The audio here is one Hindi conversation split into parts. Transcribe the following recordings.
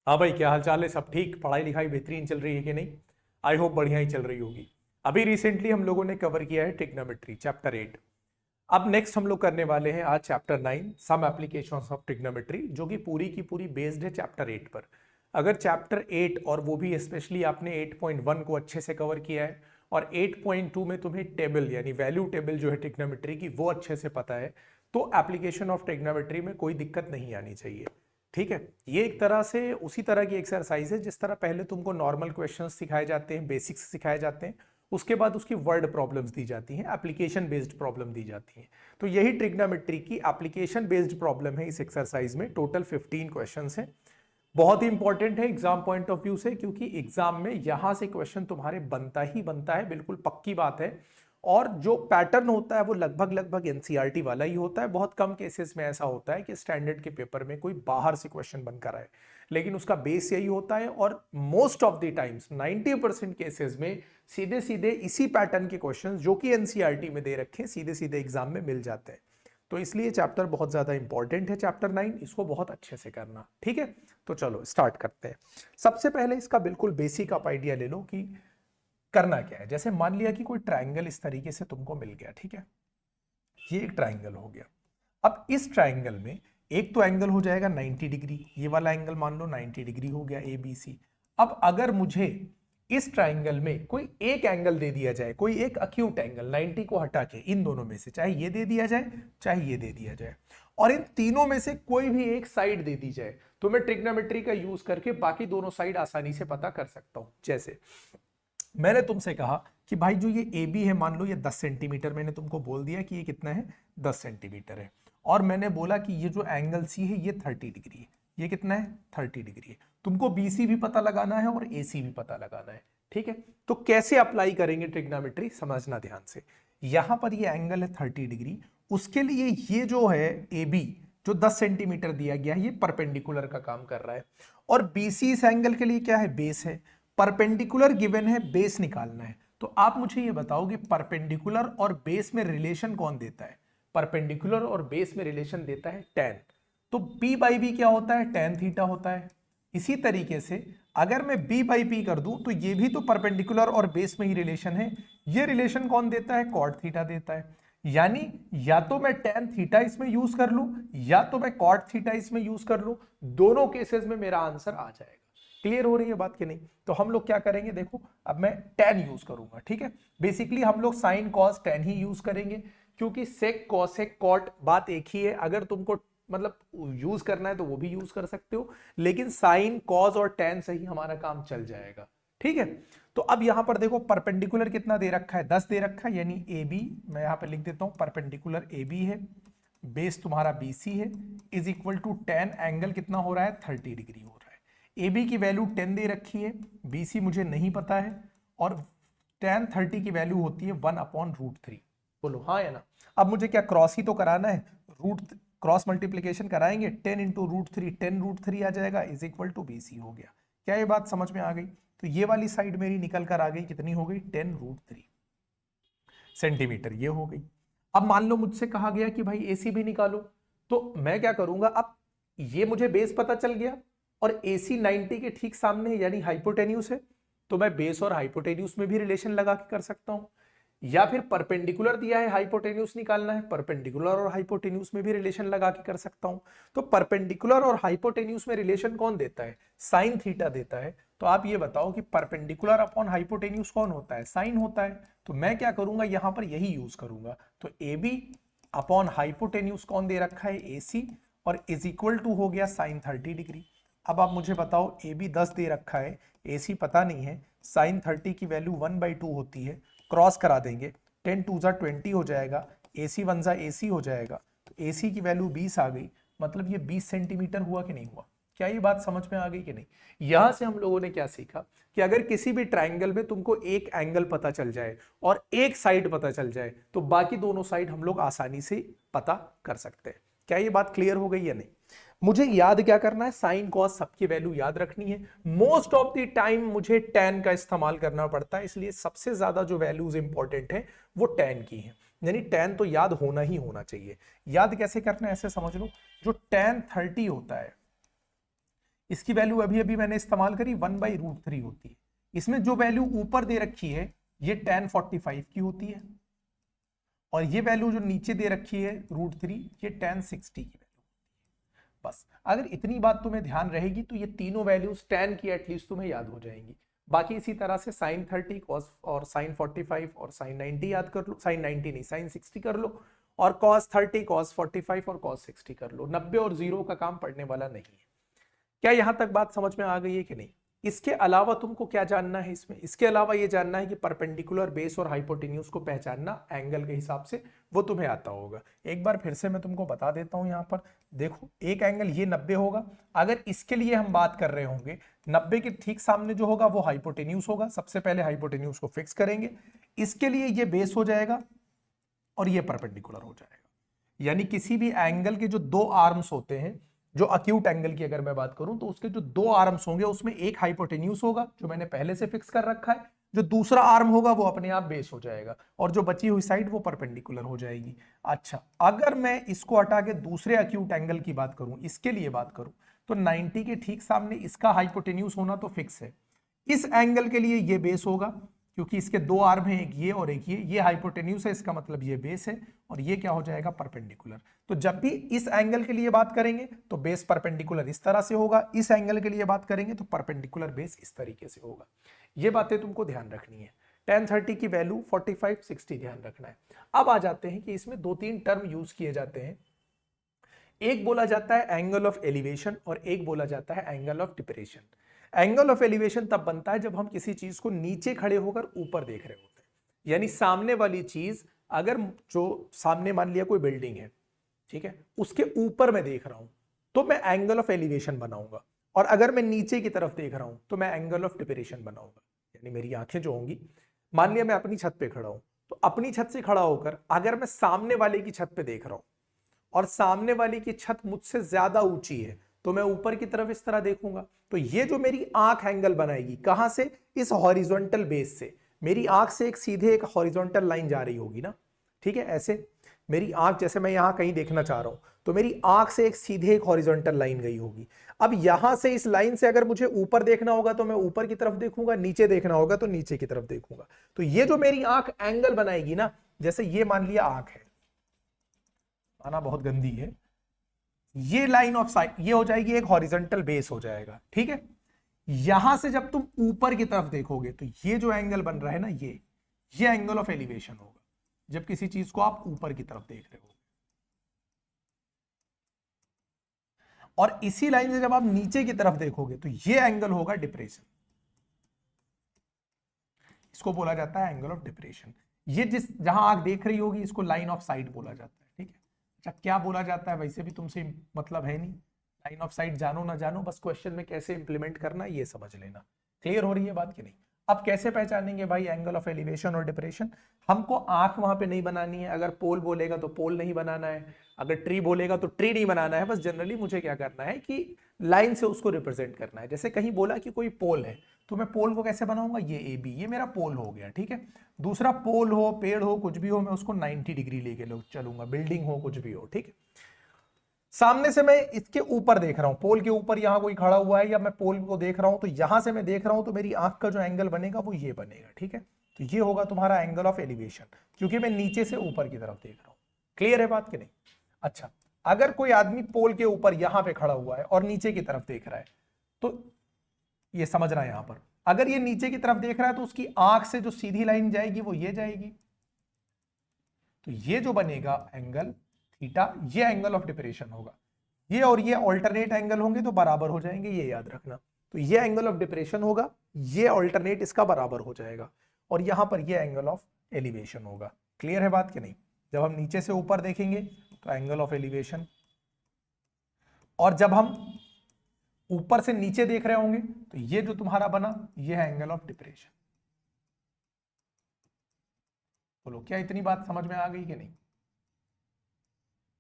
हाँ भाई, क्या हाल चाल है? सब ठीक? पढ़ाई लिखाई बेहतरीन चल रही है कि नहीं? आई होप बढ़िया ही चल रही होगी। अभी रिसेंटली हम लोगों ने कवर किया है ट्रिग्नोमेट्री चैप्टर 8। अब नेक्स्ट हम लोग करने वाले हैं आज chapter 9 some applications of trigonometry, जो कि पूरी की पूरी बेस्ड है चैप्टर 8 पर। अगर चैप्टर 8 और वो भी स्पेशली आपने 8.1 को अच्छे से कवर किया है और 8.2 में तुम्हें टेबल यानी वैल्यू टेबल जो है ट्रिग्नोमेट्री की वो अच्छे से पता है, तो एप्लीकेशन ऑफ ट्रिग्नोमेट्री में कोई दिक्कत नहीं आनी चाहिए। ठीक है, ये एक तरह से उसी तरह की एक्सरसाइज है जिस तरह पहले तुमको नॉर्मल क्वेश्चंस सिखाए जाते हैं, बेसिक्स सिखाए जाते हैं, उसके बाद उसकी वर्ड प्रॉब्लम्स दी जाती हैं, एप्लीकेशन बेस्ड प्रॉब्लम दी जाती हैं। तो यही ट्रिग्नोमेट्री की एप्लीकेशन बेस्ड प्रॉब्लम है इस एक्सरसाइज में। टोटल 15 क्वेश्चंस हैं। बहुत ही इंपॉर्टेंट है एग्जाम पॉइंट ऑफ व्यू से, क्योंकि एग्जाम में यहां से क्वेश्चन तुम्हारे बनता ही बनता है, बिल्कुल पक्की बात है। और जो पैटर्न होता है वो लगभग लगभग एनसीईआरटी वाला ही होता है। बहुत कम केसेस में ऐसा होता है कि स्टैंडर्ड के पेपर में कोई बाहर से क्वेश्चन बनकर आए, लेकिन उसका बेस यही होता है। और most of the times 90% cases में सीधे सीधे इसी पैटर्न के क्वेश्चन जो कि एनसीईआरटी में दे रखे हैं सीधे सीधे एग्जाम में मिल जाते हैं। तो इसलिए चैप्टर बहुत ज्यादा इंपॉर्टेंट है, चैप्टर 9, इसको बहुत अच्छे से करना। ठीक है, तो चलो स्टार्ट करते हैं। सबसे पहले इसका बिल्कुल बेसिक आप आइडिया ले लो कि करना क्या है। जैसे मान लिया कि कोई ट्राइंगल इस तरीके से तुमको मिल गया, ठीक है, ये एक ट्राइंगल हो गया। अब इस ट्राइंगल में एक तो एंगल हो जाएगा 90 डिग्री, ये वाला एंगल मान लो 90 डिग्री हो गया, ए बी सी। अब अगर मुझे इस ट्राइंगल में कोई एक एंगल दे दिया जाए, कोई एक अक्यूट एंगल 90 को हटा के, इन दोनों में से चाहे ये दे दिया जाए चाहे ये दे दिया जाए, और इन तीनों में से कोई भी एक साइड दे दी जाए, तो मैं ट्रिग्नोमेट्री का यूज करके बाकी दोनों साइड आसानी से पता कर सकता हूं। जैसे मैंने तुमसे कहा कि भाई जो ये ए बी है, मान लो ये 10 सेंटीमीटर, मैंने तुमको बोल दिया कि ये कितना है, 10 सेंटीमीटर है। और मैंने बोला कि ये जो एंगल सी है ये 30 डिग्री है। ये कितना है, 30 डिग्री है। तुमको बी सी भी पता लगाना है और ए सी भी पता लगाना है। ठीक है, तो कैसे अप्लाई करेंगे ट्रिग्नोमेट्री, समझना ध्यान से। यहां पर ये एंगल है 30 डिग्री, उसके लिए ये जो है ए बी जो 10 सेंटीमीटर दिया गया है, ये परपेंडिकुलर का काम कर रहा है। और बीसी इस एंगल के लिए क्या है, बेस है। परपेंडिकुलर गिवन है, बेस निकालना है। तो आप मुझे ये बताओ कि परपेंडिकुलर और बेस में रिलेशन कौन देता है? परपेंडिकुलर और बेस में रिलेशन देता है tan। तो b बाई बी क्या होता है, tan थीटा होता है। इसी तरीके से अगर मैं b बाई पी कर दूं तो ये भी तो परपेंडिकुलर और बेस में ही रिलेशन है। ये रिलेशन कौन देता है, cot थीटा देता है। यानी या तो मैं tan थीटा इसमें यूज कर लूं या तो मैं cot थीटा इसमें यूज कर लूं, दोनों केसेस में मेरा आंसर आ जाएगा। क्लियर हो रही है बात कि नहीं? तो हम लोग क्या करेंगे, देखो अब मैं tan यूज करूंगा। ठीक है, बेसिकली हम लोग sin cos tan ही यूज करेंगे, क्योंकि sec cosec cot बात एक ही है। अगर तुमको मतलब यूज करना है तो वो भी यूज कर सकते हो, लेकिन sin cos और tan से ही हमारा काम चल जाएगा। ठीक है, तो अब यहां पर देखो परपेंडिकुलर कितना दे रखा है, 10 दे रखा है, यानी ए बी, मैं यहां पर लिख देता हूं परपेंडिकुलर ए बी है, बेस तुम्हारा बी सी है, is equal to tan angle कितना हो रहा है, 30 डिग्री हो रहा है। ए बी की वैल्यू 10 दे रखी है, बी सी मुझे नहीं पता है, और tan 30 की वैल्यू होती है 1/√3। बोलो हाँ या ना? अब मुझे क्या क्रॉस ही तो कराना है, रूट क्रॉस मल्टीप्लीकेशन कराएंगे, 10 इंटू √3, 10√3 आ जाएगा, is equal to B C हो गया। क्या ये बात समझ में आ गई? तो ये वाली साइड मेरी निकल कर आ गई, कितनी हो गई, 10√3 सेंटीमीटर, ये हो गई। अब मान लो मुझसे कहा गया कि भाई एसी भी निकालो, तो मैं क्या करूंगा, अब ये मुझे बेस पता चल गया और एसी 90 के ठीक सामने यानी हाइपोटेन्यूस है, तो मैं बेस और हाइपोटेन्यूस में भी रिलेशन लगा के कर सकता हूं। या फिर परपेंडिकुलर दिया है, हाइपोटेन्यूस निकालना है, परपेंडिकुलर और हाइपोटेन्यूस में भी रिलेशन लगा के कर सकता हूं। तो परपेंडिकुलर और हाइपोटेन्यूस में रिलेशन कौन देता है, साइन थीटा देता है। तो आप ये बताओ कि परपेंडिकुलर अपॉन हाइपोटेन्यूस कौन होता है, साइन होता है। तो मैं क्या करूंगा, यहां पर यही यूज करूंगा। तो ए बी अपॉन हाइपोटेन्यूस कौन दे रखा है, ए सी, और इज इक्वल टू हो गया साइन 30 डिग्री। अब आप मुझे बताओ, ए बी 10 दे रखा है, ए सी पता नहीं है, साइन 30 की वैल्यू 1/2 होती है, क्रॉस करा देंगे, 10 2 जा 20 हो जाएगा, ए सी 1 जा ए सी हो जाएगा, तो ए सी की वैल्यू 20 आ गई। मतलब ये 20 सेंटीमीटर हुआ कि नहीं हुआ? क्या ये बात समझ में आ गई कि नहीं? यहां से हम लोगों ने क्या सीखा कि अगर किसी भी ट्राइंगल में तुमको एक एंगल पता चल जाए और एक साइड पता चल जाए, तो बाकी दोनों साइड हम लोग आसानी से पता कर सकते हैं। क्या ये बात क्लियर हो गई या नहीं? मुझे याद क्या करना है, साइन कॉस सबकी वैल्यू याद रखनी है। मोस्ट ऑफ द टाइम मुझे tan का इस्तेमाल करना पड़ता है, इसलिए सबसे ज्यादा जो वैल्यूज इंपॉर्टेंट है वो tan की है। यानी tan तो याद होना ही होना चाहिए। याद कैसे करना है, ऐसे समझ लो, जो tan 30 होता है इसकी वैल्यू अभी अभी मैंने इस्तेमाल करी 1/√3 होती है। इसमें जो वैल्यू ऊपर दे रखी है ये tan 45 की होती है, और ये वैल्यू जो नीचे दे रखी है √3 ये tan 60 की वैल्यू। बस अगर इतनी बात तुम्हें ध्यान रहेगी तो ये तीनों वैल्यूज tan की एटलीस्ट तुम्हें याद हो जाएंगी। बाकी इसी तरह से sin 30 cos और sin 45 और sin 90 याद कर लो, sin 90 नहीं sin 60 कर लो, और cos 30 cos 45 और cos 60 कर लो। 90 और 0 का काम पड़ने वाला नहीं है। क्या यहां तक बात समझ में आ गई है कि नहीं? इसके अलावा तुमको क्या जानना है इसमें? इसके अलावा ये जानना है कि परपेंडिकुलर बेस और हाइपोटेन्यूज को पहचानना एंगल के हिसाब से, वो तुम्हें आता होगा। एक बार फिर से मैं तुमको बता देता हूं। यहाँ पर देखो एक एंगल ये 90 होगा। अगर इसके लिए हम बात कर रहे होंगे 90 के ठीक सामने जो होगा वो हाइपोटेन्यूज होगा। सबसे पहले हाइपोटेन्यूज को फिक्स करेंगे, इसके लिए ये बेस हो जाएगा और ये परपेंडिकुलर हो जाएगा। यानी किसी भी एंगल के जो दो आर्म्स होते हैं, जो अक्यूट एंगल की अगर मैं बात करूं तो उसके जो दो आर्म्स होंगे उसमें एक हाइपोटेन्यूज होगा जो मैंने पहले से फिक्स कर रखा है, जो दूसरा आर्म होगा वो अपने आप बेस हो जाएगा, और जो बची हुई साइड वो परपेंडिकुलर हो जाएगी। अच्छा, अगर मैं इसको हटा के दूसरे अक्यूट एंगल की बात करूं, इसके लिए बात करूं, तो 90 के ठीक सामने इसका हाइपोटेन्यूज होना तो फिक्स है। इस एंगल के लिए ये बेस होगा क्योंकि इसके दो आर्म हैं, एक ये और एक ये हाइपोटेन्यूज है, इसका मतलब ये बेस है, और ये क्या हो जाएगा परपेंडिकुलर। तो जब भी इस एंगल के लिए बात करेंगे तो बेस परपेंडिकुलर इस तरह से होगा, इस एंगल के लिए बात करेंगे तो परपेंडिकुलर बेस इस तरीके से होगा। ये बातें तुमको ध्यान रखनी है। tan 30 की वैल्यू 45 60 ध्यान रखना है। अब आ जाते हैं कि इसमें दो तीन टर्म यूज किए जाते हैं। एक बोला जाता है एंगल ऑफ एलिवेशन और एक बोला जाता है angle of depression. Angle of elevation तब बनता है जब हम किसी चीज को नीचे खड़े होकर ऊपर देख रहे होते हैं। यानी सामने वाली चीज, अगर जो सामने मान लिया कोई बिल्डिंग है, ठीक है, उसके ऊपर मैं देख रहा हूं तो मैं एंगल ऑफ एलिवेशन बनाऊंगा, और अगर मैं नीचे की तरफ देख रहा हूं तो मैं एंगल ऑफ डिप्रेशन बनाऊंगा। यानी मेरी आंखें जो होंगी, मान लिया मैं अपनी छत पे खड़ा हूं, तो अपनी छत से खड़ा होकर अगर मैं सामने वाले की छत पे देख रहा हूं और सामने वाली की छत मुझसे ज्यादा ऊंची है तो मैं ऊपर की तरफ इस तरह देखूंगा। तो ये जो मेरी आंख एंगल बनाएगी कहां से? इस हॉरिजॉन्टल बेस से। मेरी आंख से एक सीधे एक हॉरिजॉन्टल लाइन जा रही होगी ना, ठीक है, ऐसे मेरी आंख, जैसे मैं यहां कहीं देखना चाह रहा हूं तो मेरी आंख से एक सीधे एक हॉरिजॉन्टल लाइन गई होगी। अब यहां से इस लाइन से अगर मुझे ऊपर देखना होगा तो मैं ऊपर की तरफ देखूंगा, नीचे देखना होगा तो नीचे की तरफ देखूंगा। तो ये जो मेरी आंख एंगल बनाएगी ना, जैसे ये मान लिया आंख है, माना बहुत गंदी है, ये लाइन ऑफ साइट ये हो जाएगी एक हॉरिजॉन्टल बेस हो जाएगा, ठीक है। यहां से जब तुम ऊपर की तरफ देखोगे तो ये जो एंगल बन रहा है ना, ये एंगल ऑफ एलिवेशन होगा जब किसी चीज को आप ऊपर की तरफ देख रहे हो। और इसी लाइन से जब आप नीचे की तरफ देखोगे तो ये एंगल होगा डिप्रेशन। इसको बोला जाता है एंगल ऑफ डिप्रेशन। ये जहां आंख देख रही होगी इसको लाइन ऑफ साइट बोला जाता है, ठीक है। अच्छा, क्या बोला जाता है वैसे भी तुमसे मतलब है नहीं, लाइन ऑफ साइट जानो ना जानो, बस क्वेश्चन में कैसे इंप्लीमेंट करना ये समझ लेना। क्लियर हो रही है बात कि नहीं? अब कैसे पहचानेंगे भाई एंगल ऑफ एलिवेशन और डिप्रेशन? हमको आंख वहां पे नहीं बनानी है, अगर पोल बोलेगा तो पोल नहीं बनाना है, अगर ट्री बोलेगा तो ट्री नहीं बनाना है। बस जनरली मुझे क्या करना है कि लाइन से उसको रिप्रेजेंट करना है। जैसे कहीं बोला कि कोई पोल है तो मैं पोल को कैसे बनाऊंगा, ये ए बी, ये मेरा पोल हो गया, ठीक है। दूसरा पोल हो, पेड़ हो, कुछ भी हो, मैं उसको 90 डिग्री लेके चलूंगा, बिल्डिंग हो, कुछ भी हो, ठीक है। सामने से मैं इसके ऊपर देख रहा हूं, पोल के ऊपर यहां कोई खड़ा हुआ है या मैं पोल को देख रहा हूं, तो यहां से मैं देख रहा हूं तो मेरी आंख का जो एंगल बनेगा वो ये बनेगा, ठीक है। तो ये होगा तुम्हारा एंगल ऑफ एलिवेशन, क्योंकि मैं नीचे से ऊपर की तरफ देख रहा हूं। क्लियर है बात कि नहीं? अच्छा, अगर कोई आदमी पोल के ऊपर यहां पे खड़ा हुआ है और नीचे की तरफ देख रहा है, तो ये समझना यहां पर, अगर ये नीचे की तरफ देख रहा है तो उसकी आंख से जो सीधी लाइन जाएगी वो ये जाएगी, तो ये जो बनेगा एंगल थीटा, ये एंगल ऑफ डिप्रेशन होगा। ये और ये ऑल्टरनेट एंगल होंगे तो बराबर हो जाएंगे, ये याद रखना। तो ये एंगल ऑफ डिप्रेशन होगा, ये ऑल्टरनेट इसका बराबर हो जाएगा, और यहां पर ये एंगल ऑफ एलिवेशन होगा। क्लियर है बात कि नहीं? जब हम नीचे से ऊपर देखेंगे तो एंगल ऑफ एलिवेशन, और जब हम ऊपर से नीचे देख रहे होंगे तो ये जो तुम्हारा बना ये है एंगल ऑफ डिप्रेशन। बोलो क्या इतनी बात समझ में आ गई कि नहीं?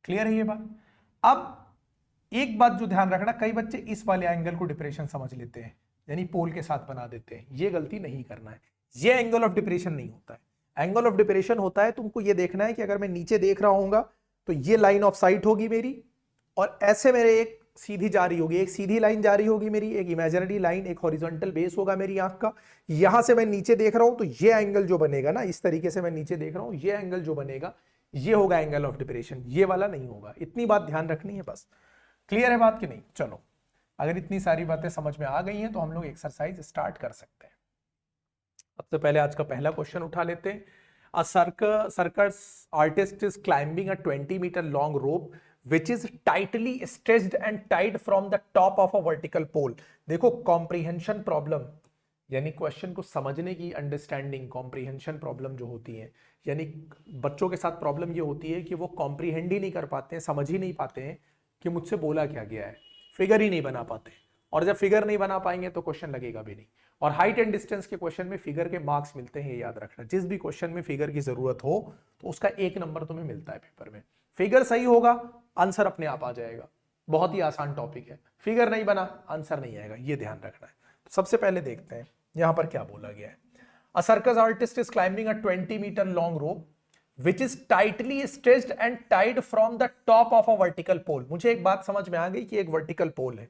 क्लियर है ये बात? अब एक बात जो ध्यान रखना, कई बच्चे इस वाले एंगल को डिप्रेशन समझ लेते हैं, यानी पोल के साथ बना देते हैं। ये गलती नहीं करना है, ये एंगल ऑफ डिप्रेशन नहीं होता है। एंगल ऑफ डिप्रेशन होता है, तुमको ये देखना है कि अगर मैं नीचे देख रहा हूंगा तो ये लाइन ऑफ साइट होगी मेरी, और ऐसे मेरे एक सीधी जा रही होगी, एक सीधी लाइन जा रही होगी मेरी, एक इमेजिनरी लाइन, एक हॉरिजॉन्टल बेस होगा मेरी आंख का। यहां से मैं नीचे देख रहा हूं तो ये एंगल जो बनेगा ना, इस तरीके से मैं नीचे देख रहा हूं, ये एंगल जो बनेगा ये होगा एंगल ऑफ डिप्रेशन, ये वाला नहीं होगा। इतनी बात ध्यान रखनी है बस। क्लियर है बात कि नहीं? चलो, अगर इतनी सारी बातें समझ में आ गई हैं तो हम लोग एक्सरसाइज स्टार्ट कर सकते हैं। सबसे पहले आज का पहला क्वेश्चन उठा लेते हैं। A circus artist is climbing a 20-meter long rope which is tightly stretched and tied from the top of a vertical pole। देखो कॉम्प्रीहेंशन प्रॉब्लम यानी क्वेश्चन को समझने की अंडरस्टैंडिंग, कॉम्प्रीहेंशन प्रॉब्लम जो होती है, यानी बच्चों के साथ प्रॉब्लम ये होती है कि वो कॉम्प्रीहेंड ही नहीं कर पाते हैं, समझ ही नहीं पाते हैं कि मुझसे बोला क्या गया है, फिगर ही नहीं बना पाते। और जब फिगर नहीं बना पाएंगे तो क्वेश्चन लगेगा भी नहीं। और हाइट एंड डिस्टेंस के क्वेश्चन में फिगर के मार्क्स मिलते हैं, ये याद रखना। जिस भी क्वेश्चन में फिगर की जरूरत हो तो उसका 1 नंबर तुम्हें मिलता है पेपर में। फिगर सही होगा आंसर अपने आप आ जाएगा, बहुत ही आसान टॉपिक है। फिगर नहीं बना आंसर नहीं आएगा, ये ध्यान रखना है। तो सबसे पहले देखते हैं यहां पर क्या बोला गया है। A circus artist is climbing a 20-मीटर long rope which is tightly stretched and tied from the top of a vertical pole। मुझे एक बात समझ में आ गई कि एक वर्टिकल पोल है,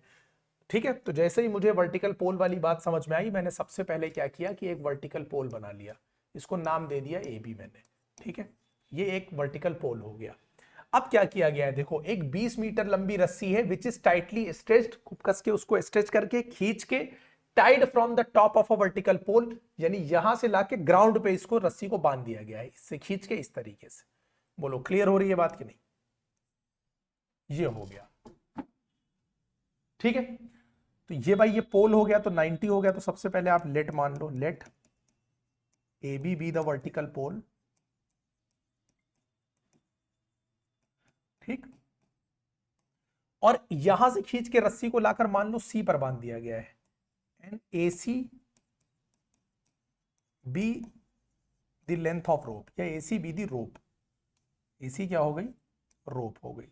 ठीक है। तो जैसे ही मुझे वर्टिकल पोल वाली बात समझ में आई, मैंने सबसे पहले क्या किया कि एक वर्टिकल पोल बना लिया, इसको नाम दे दिया ए बी मैंने, ठीक है। ये एक वर्टिकल पोल हो गया। अब क्या किया गया है, देखो एक 20 मीटर लंबी रस्सी है विच इज टाइटली स्ट्रेच्ड, खूब कस के उसको स्ट्रेच करके खींच के, tied from the top of a vertical pole, यानी यहां से लाके ग्राउंड पे इसको रस्सी को बांध दिया गया है, इससे खींच के इस तरीके से। बोलो क्लियर हो रही है बात कि नहीं? ये हो गया, ठीक है। तो ये भाई ये पोल हो गया, तो 90 हो गया। तो सबसे पहले आप लेट मान लो, let A B the vertical pole, ठीक। और यहां से खींच के रस्सी को लाकर मान लो सी पर बांध दिया गया है, and A C B the length of rope, या A C B the rope. ए सी क्या हो गई? रोप हो गई।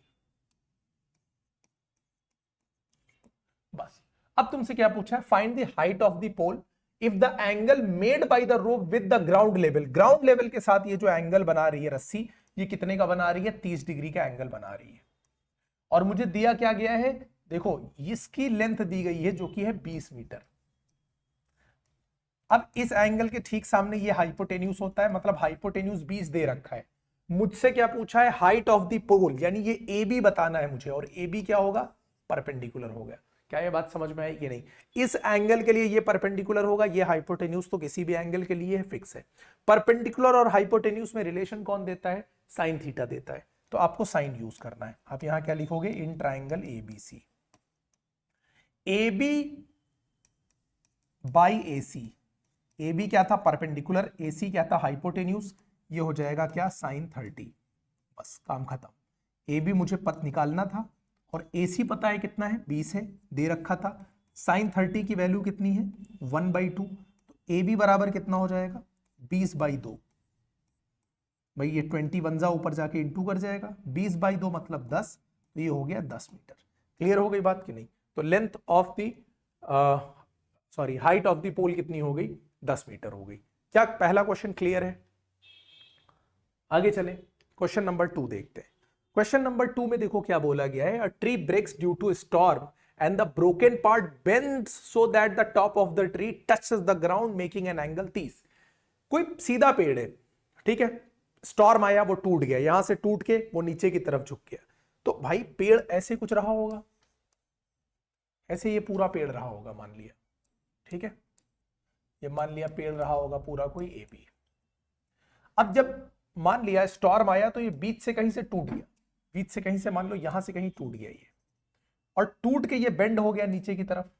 बस अब तुमसे क्या पूछा है, find the height of the pole if the angle made by the rope with the ground level. Ground level के साथ ये जो एंगल बना रही है रस्सी, ये कितने का बना रही है? 30 डिग्री का एंगल बना रही है। और मुझे दिया क्या गया है, देखो इसकी लेंथ दी गई है जो कि है 20 मीटर। अब इस एंगल के ठीक सामने ये हाइपोटेन्यूज होता है, मतलब हाइपोटेन्यूज 20 दे रखा है। मुझसे क्या पूछा है? हाइट ऑफ द पोल, यानी ये ए बी बताना है मुझे, और ए बी क्या होगा? परपेंडिकुलर हो गया। क्या ये बात समझ में आई कि नहीं? इस एंगल के लिए ये परपेंडिकुलर होगा, ये हाइपोटेन्यूज तो किसी भी एंगल के लिए फिक्स है। परपेंडिकुलर और हाइपोटेन्यूज में रिलेशन कौन देता है? साइन थीटा देता है। तो आपको साइन यूज करना है। आप यहां क्या लिखोगे? In triangle A B C, A B by A C. A B क्या था? परपेंडिकुलर, ए सी क्या था? हाइपोटेन्यूज। ये हो जाएगा क्या? साइन 30। बस काम खत्म। ए बी मुझे पथ निकालना था, और ए सी पता है कितना है? 20 है, दे रखा था। साइन 30 की वैल्यू कितनी है? 1/2। तो ए बी बराबर कितना हो जाएगा? 20/2। भाई ये 21 जा ऊपर जाके इंटू कर जाएगा, 20/2 मतलब 10। तो ये हो गया 10 मीटर। क्लियर हो गई बात कि नहीं? तो length of the height of the pole कितनी हो गई? 10 मीटर हो गई। क्या पहला क्वेश्चन क्लियर है? आगे चले, क्वेश्चन नंबर 2 देखते हैं। क्वेश्चन नंबर 2 में देखो क्या बोला गया है। A tree breaks due to storm and the broken part bends so that the top of the tree touches the ground making an angle 30। कोई सीधा पेड़ है, ठीक है, स्टॉर्म आया, वो टूट गया, यहां से टूट के वो नीचे की तरफ झुक गया। तो भाई पेड़ ऐसे कुछ रहा होगा, ऐसे ये पूरा पेड़ रहा होगा मान लिया, ठीक है, ये मान लिया पेड़ रहा होगा पूरा कोई ए बी। अब जब मान लिया स्टॉर्म आया तो ये बीच से कहीं से टूट गया, बीच से कहीं से मान लो यहां से कहीं टूट गया ये, और टूट के ये बेंड हो गया नीचे की तरफ,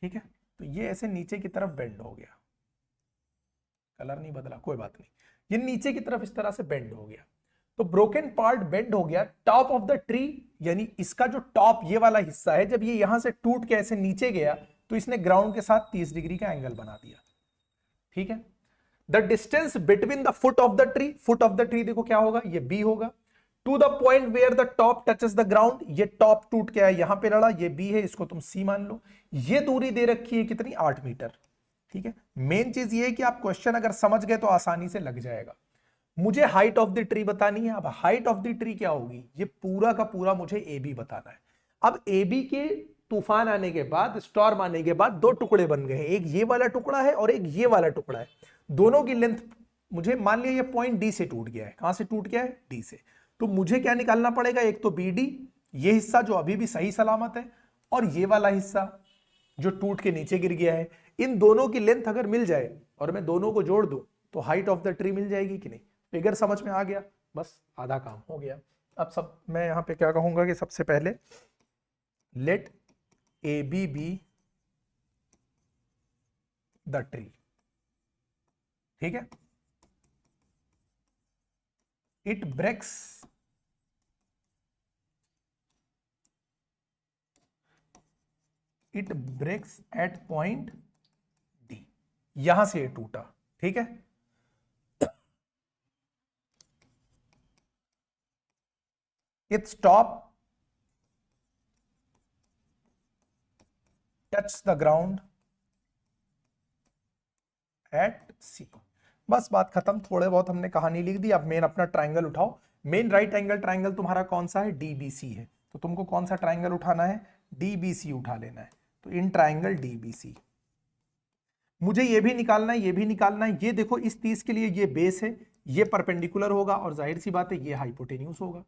ठीक है। तो ये ऐसे नीचे की तरफ बेंड हो गया, कलर नहीं बदला, कोई बात नहीं, ये नीचे की तरफ इस तरह से बेंड हो गया। तो ब्रोकन पार्ट बेंड हो गया, टॉप ऑफ द ट्री, यानी इसका जो टॉप ये वाला हिस्सा है, जब ये यहां से टूट के ऐसे नीचे गया तो इसने ग्राउंड के साथ 30 डिग्री का एंगल बना दिया, ठीक है। The distance between the foot of the tree, foot of the tree देखो क्या होगा, ये बी होगा, to the point where the top touches the ground, ये टॉप टूट के आया यहां पे लड़ा, ये बी है, इसको तुम सी मान लो। ये दूरी दे रखी है कितनी? 8 मीटर, ठीक है। मेन चीज ये है कि आप क्वेश्चन अगर समझ गए तो आसानी से लग जाएगा। मुझे हाइट ऑफ द ट्री बतानी है। अब हाइट ऑफ द ट्री क्या होगी? ये पूरा का पूरा मुझे ए बी बताना है। अब ए बी के तूफान आने के बाद, स्टॉर्म आने के बाद दो टुकड़े बन गए हैं, एक ये वाला टुकड़ा है और एक ये वाला टुकड़ा है। दोनों की लेंथ, मुझे मान लिया ये पॉइंट डी से टूट गया है। कहां से टूट गया है? डी से। तो मुझे क्या निकालना पड़ेगा? एक तो बी डी, ये हिस्सा जो अभी भी सही सलामत है, और ये वाला हिस्सा जो टूट के नीचे गिर गया है। इन दोनों की लेंथ अगर मिल जाए और मैं दोनों को जोड़ दूं तो हाइट ऑफ द ट्री मिल जाएगी कि नहीं? फिगर समझ में आ गया? बस आधा काम हो गया। अब सब मैं यहां पे क्या कहूंगा कि सबसे पहले let A B the tree, ठीक है। It breaks at point D, यहां से ये टूटा, ठीक है। Its top touches the ground at C। बस बात खत्म। थोड़े बहुत हमने कहानी लिख दी। अब मेन अपना ट्राइंगल उठाओ। मेन राइट एंगल ट्राइंगल तुम्हारा कौन सा है? डीबीसी है। तो तुमको कौन सा ट्राइंगल उठाना है? डीबीसी उठा लेना है। तो इन ट्राइंगल डीबीसी मुझे ये भी निकालना है, ये भी निकालना है। ये देखो, इस 30 के लिए ये बेस है, ये परपेंडिकुलर होगा, और जाहिर सी बात है ये हाइपोटेन्यूज होगा।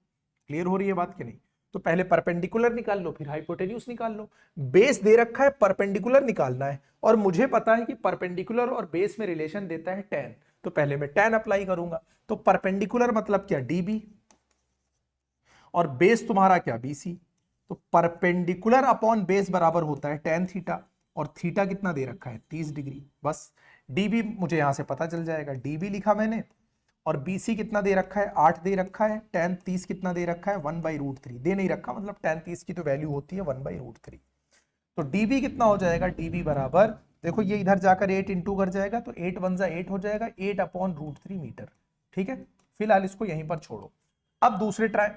क्लियर हो रही है बात कि नहीं? तो पहले परपेंडिकुलर निकाल लो, फिर हाइपोटेन्यूज निकाल लो। बेस दे रखा है, परपेंडिकुलर निकालना है, और मुझे पता है कि परपेंडिकुलर और बेस में रिलेशन देता है tan। तो पहले मैं tan अप्लाई करूंगा। तो परपेंडिकुलर मतलब क्या? db, और बेस तुम्हारा क्या? bc। तो परपेंडिकुलर अपॉन बेस बराबर होता है tan थीटा, और थीटा कितना दे रखा है? 30 डिग्री। बस db मुझे यहां से पता चल जाएगा, db लिखा मैंने, और BC कितना दे रखा है? 8 दे रखा है। tan 30 कितना दे रखा है? 1/√3 दे नहीं रखा, मतलब tan 30 की तो वैल्यू होती है 1/√3। तो dB कितना हो जाएगा? dB बराबर, देखो ये इधर जाकर 8 इंटू कर जाएगा, तो 8 1 जा 8 हो जाएगा, 8/√3 मीटर। ठीक है, फिलहाल इसको यहीं पर छोड़ो। अब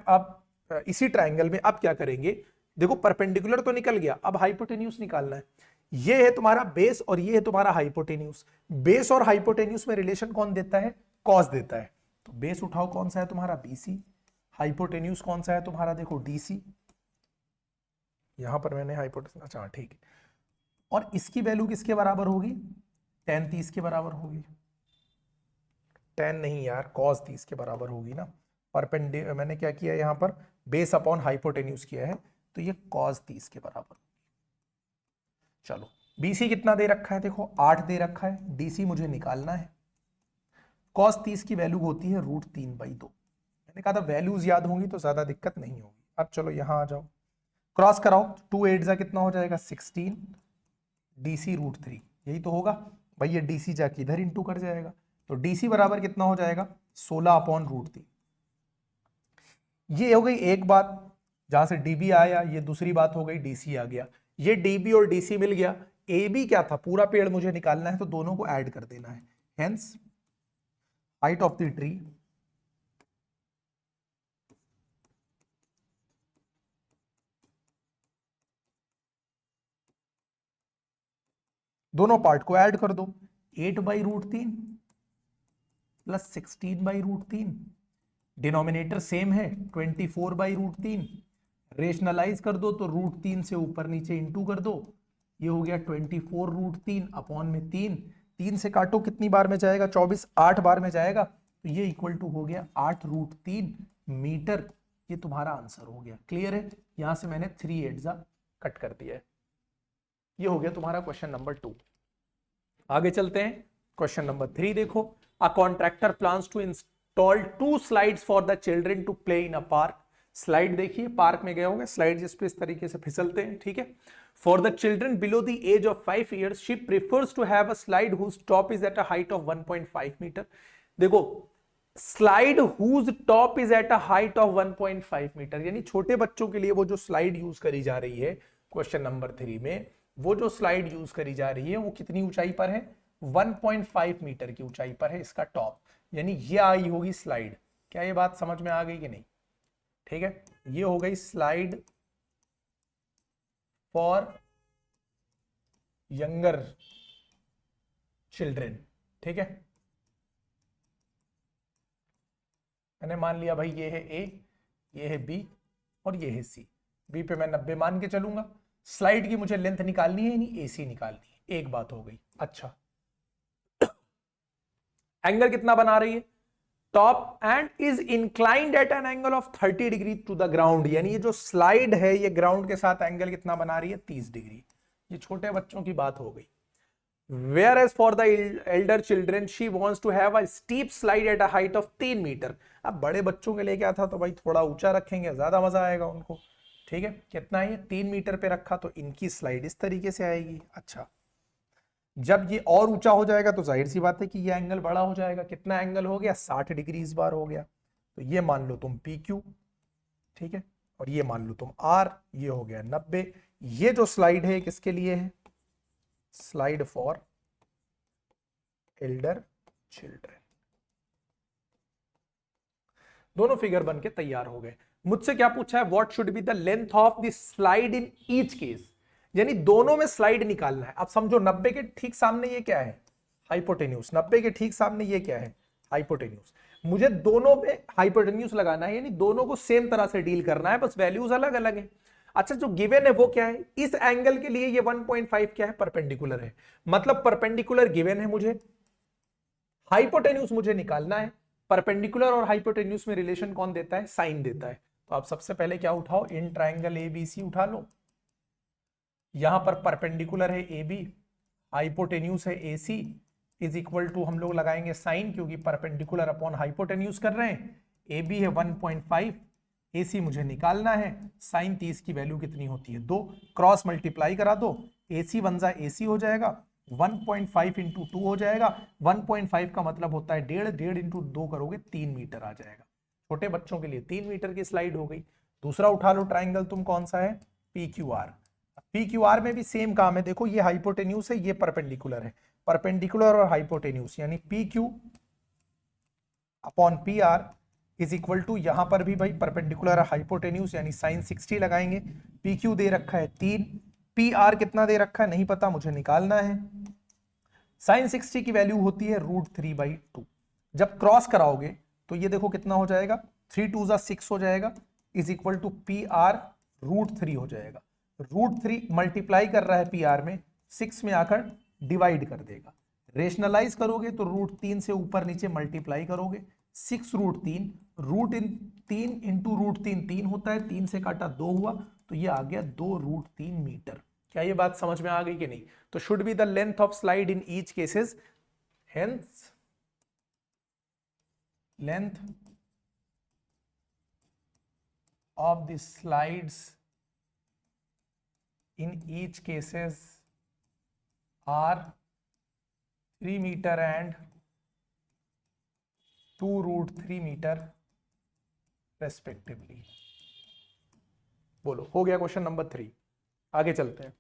अब इसी ट्राइंगल में अब क्या करेंगे? देखो परपेंडिकुलर तो निकल गया, अब हाइपोटेन्यूज निकालना है। ये है तुम्हारा बेस और ये है तुम्हारा हाइपोटेन्यूज। बेस और हाइपोटेन्यूज में रिलेशन कौन देता है? कॉस देता है। तो बेस उठाओ, कौन सा है तुम्हारा? BC। हाइपोटेन्यूज कौन सा है तुम्हारा? देखो DC। यहां पर मैंने हाइपोटेन्यूज, अच्छा ठीक है। और इसकी वैल्यू किसके बराबर होगी? tan 30 के बराबर होगी। tan नहीं यार, cos 30 के बराबर होगी ना। मैंने क्या किया यहां पर? बेस अपॉन हाइपोटेन्यूज किया है, तो ये cos 30 के बराबर। चलो BC कितना दे रखा है? देखो 8 दे रखा है। DC मुझे निकालना है। cos 30 की वैल्यू होती है √3/2। मैंने कहा था वैल्यूज याद होंगी तो ज्यादा दिक्कत नहीं होगी। अब चलो यहां आ जाओ, क्रॉस कराओ। 2 8 जा कितना हो जाएगा? 16 DC √3, यही तो होगा भाई। ये DC जाके इधर इंटू कर जाएगा, तो DC बराबर कितना हो जाएगा? 16/√3। ये हो गई एक बात, जहां से DB आया। ये दूसरी बात हो गई, DC आ गया। ये DB और DC मिल गया। AB क्या था? पूरा पेड़ मुझे निकालना है, तो दोनों को ऐड कर देना है। Hence height of the tree दोनों पार्ट को ऐड कर दो। 8/√3 प्लस 16/√3, डिनोमिनेटर सेम है 24/√3। रेशनलाइज कर दो तो √3 से ऊपर नीचे इंटू कर दो, ये हो गया 24√3 अपॉन में 3। 3 से काटो, कितनी बार में जाएगा? 24, 8 बार में जाएगा, तो ये इक्वल टू हो गया 8√3 मीटर। ये तुम्हारा आंसर हो गया। क्लियर है? यहां से मैंने 3 8 कट कर दिया है। ये हो गया तुम्हारा क्वेश्चन नंबर 2। आगे चलते हैं, क्वेश्चन नंबर 3 देखो। A contractor plans to install 2 slides for the children to play in a park. Slide देखिए, पार्क में गए होंगे, स्लाइड जिस पे इस तरीके से फिसलते हैं, ठीक है। For the children below the age of 5 years she prefers to have a slide whose top is at a height of 1.5 metre. देखो, slide whose top is at a height of 1.5 metre, यानी छोटे बच्चों के लिए वो जो स्लाइड यूज करी जा रही है क्वेश्चन नंबर 3 में, वो जो स्लाइड यूज करी जा रही है वो कितनी ऊंचाई पर है? 1.5 मीटर की ऊंचाई पर है इसका टॉप, यानी ये आई होगी स्लाइड। क्या ये बात समझ में आ गई कि नहीं? ठीक है, ये हो गई स्लाइड फॉर यंगर चिल्ड्रन। ठीक है, मैंने मान लिया भाई ये है A, ये है B और ये है C। बी पे मैं 90 मान के चलूंगा। स्लाइड की मुझे लेंथ निकालनी है, नहीं AC निकालनी है। एक बात हो गई। अच्छा, एंगल कितना बना रही है? Top end is inclined at an angle of 30 degree to the ground, यानी ये जो स्लाइड है ये ग्राउंड के साथ एंगल कितना बना रही है? 30 डिग्री। ये छोटे बच्चों की बात हो गई। Whereas for the elder children, she wants to have a steep slide at a height of 3 metre. अब बड़े बच्चों के लिए क्या था, तो भाई थोड़ा ऊंचा रखेंगे, ज्यादा मजा आएगा उनको। ठीक है, कितना है? 3 मीटर पे रखा तो इनकी स्लाइड इस तरीके से आएगी। अच्छा, जब ये और ऊंचा हो जाएगा तो जाहिर सी बात है कि ये एंगल बड़ा हो जाएगा। कितना एंगल हो गया? 60 डिग्री इस बार हो गया। तो ये मान लो तुम PQ, ठीक है, और ये मान लो तुम R, ये हो गया 90। ये जो स्लाइड है किसके लिए है? Slide for Elder children. दोनों फिगर बन के तैयार हो गए। मुझसे क्या पूछा है? What should be the length of the slide in each case, यानी दोनों में स्लाइड निकालना है। अब समझो 90 के ठीक सामने ये क्या है? हाइपोटेन्यूज। 90 के ठीक सामने ये क्या है? हाइपोटेन्यूज। मुझे दोनों में हाइपोटेन्यूज लगाना है, यानी दोनों को सेम तरह से डील करना है, बस वैल्यूज अलग अलग है। अच्छा, जो गिवन है वो क्या है? इस एंगल के लिए ये 1.5 क्या है? परपेंडिकुलर है। मतलब परपेंडिकुलर गिवन है मुझे, हाइपोटेन्यूज मुझे निकालना है। परपेंडिकुलर और हाइपोटेन्यूज में रिलेशन कौन देता है? साइन देता है। तो आप सबसे पहले क्या उठाओ? इन ट्राइंगल ABC उठा लो। यहां पर परपेंडिकुलर है AB, हाइपोटेन्यूज है AC, इज इक्वल टू हम लोग लगाएंगे साइन, क्योंकि परपेंडिकुलर अपॉन हाइपोटेन्यूज कर रहे हैं। AB है 1.5, AC मुझे निकालना है। साइन 30 की वैल्यू कितनी होती है? 2। क्रॉस मल्टीप्लाई करा दो, AC 1 जा AC हो जाएगा, 1.5 इंटू 2 हो जाएगा। 1.5 का मतलब होता है 1.5, 1.5 इंटू 2 करोगे 3 मीटर आ जाएगा। छोटे बच्चों के लिए 3 मीटर की स्लाइड हो गई। दूसरा उठा लो ट्राइंगल तुम, कौन सा है? PQR। PQR में भी सेम काम है। देखो ये हाइपोटेन्यूज है, ये परपेंडिकुलर है। परपेंडिकुलर और हाइपोटेन्यूज यानी PQ upon PR is equal to, यहां पर भी भाई परपेंडिकुलर हाइपोटेन्यूज यानी साइन 60 लगाएंगे। PQ दे रखा है 3, PR कितना दे रखा है नहीं पता, मुझे निकालना है। साइन 60 की वैल्यू होती है √3/2। जब क्रॉस कराओगे तो ये देखो कितना हो जाएगा? 3 2 जा 6 हो जाएगा, इज इक्वल टू PR √3 हो जाएगा। √3 मल्टीप्लाई कर रहा है PR में, 6 में आकर डिवाइड कर देगा। रेशनलाइज करोगे तो √3 से ऊपर नीचे मल्टीप्लाई करोगे, 6√3, √3 इंटू √3 3 होता है, 3 से काटा 2 हुआ, तो ये आ गया 2√3 मीटर। क्या ये बात समझ में आ गई कि नहीं? तो should be the length of slide in each cases, hence length of the slides in each cases are 3 meter and 2√3 metre respectively. बोलो, हो गया क्वेश्चन नंबर 3। आगे चलते हैं।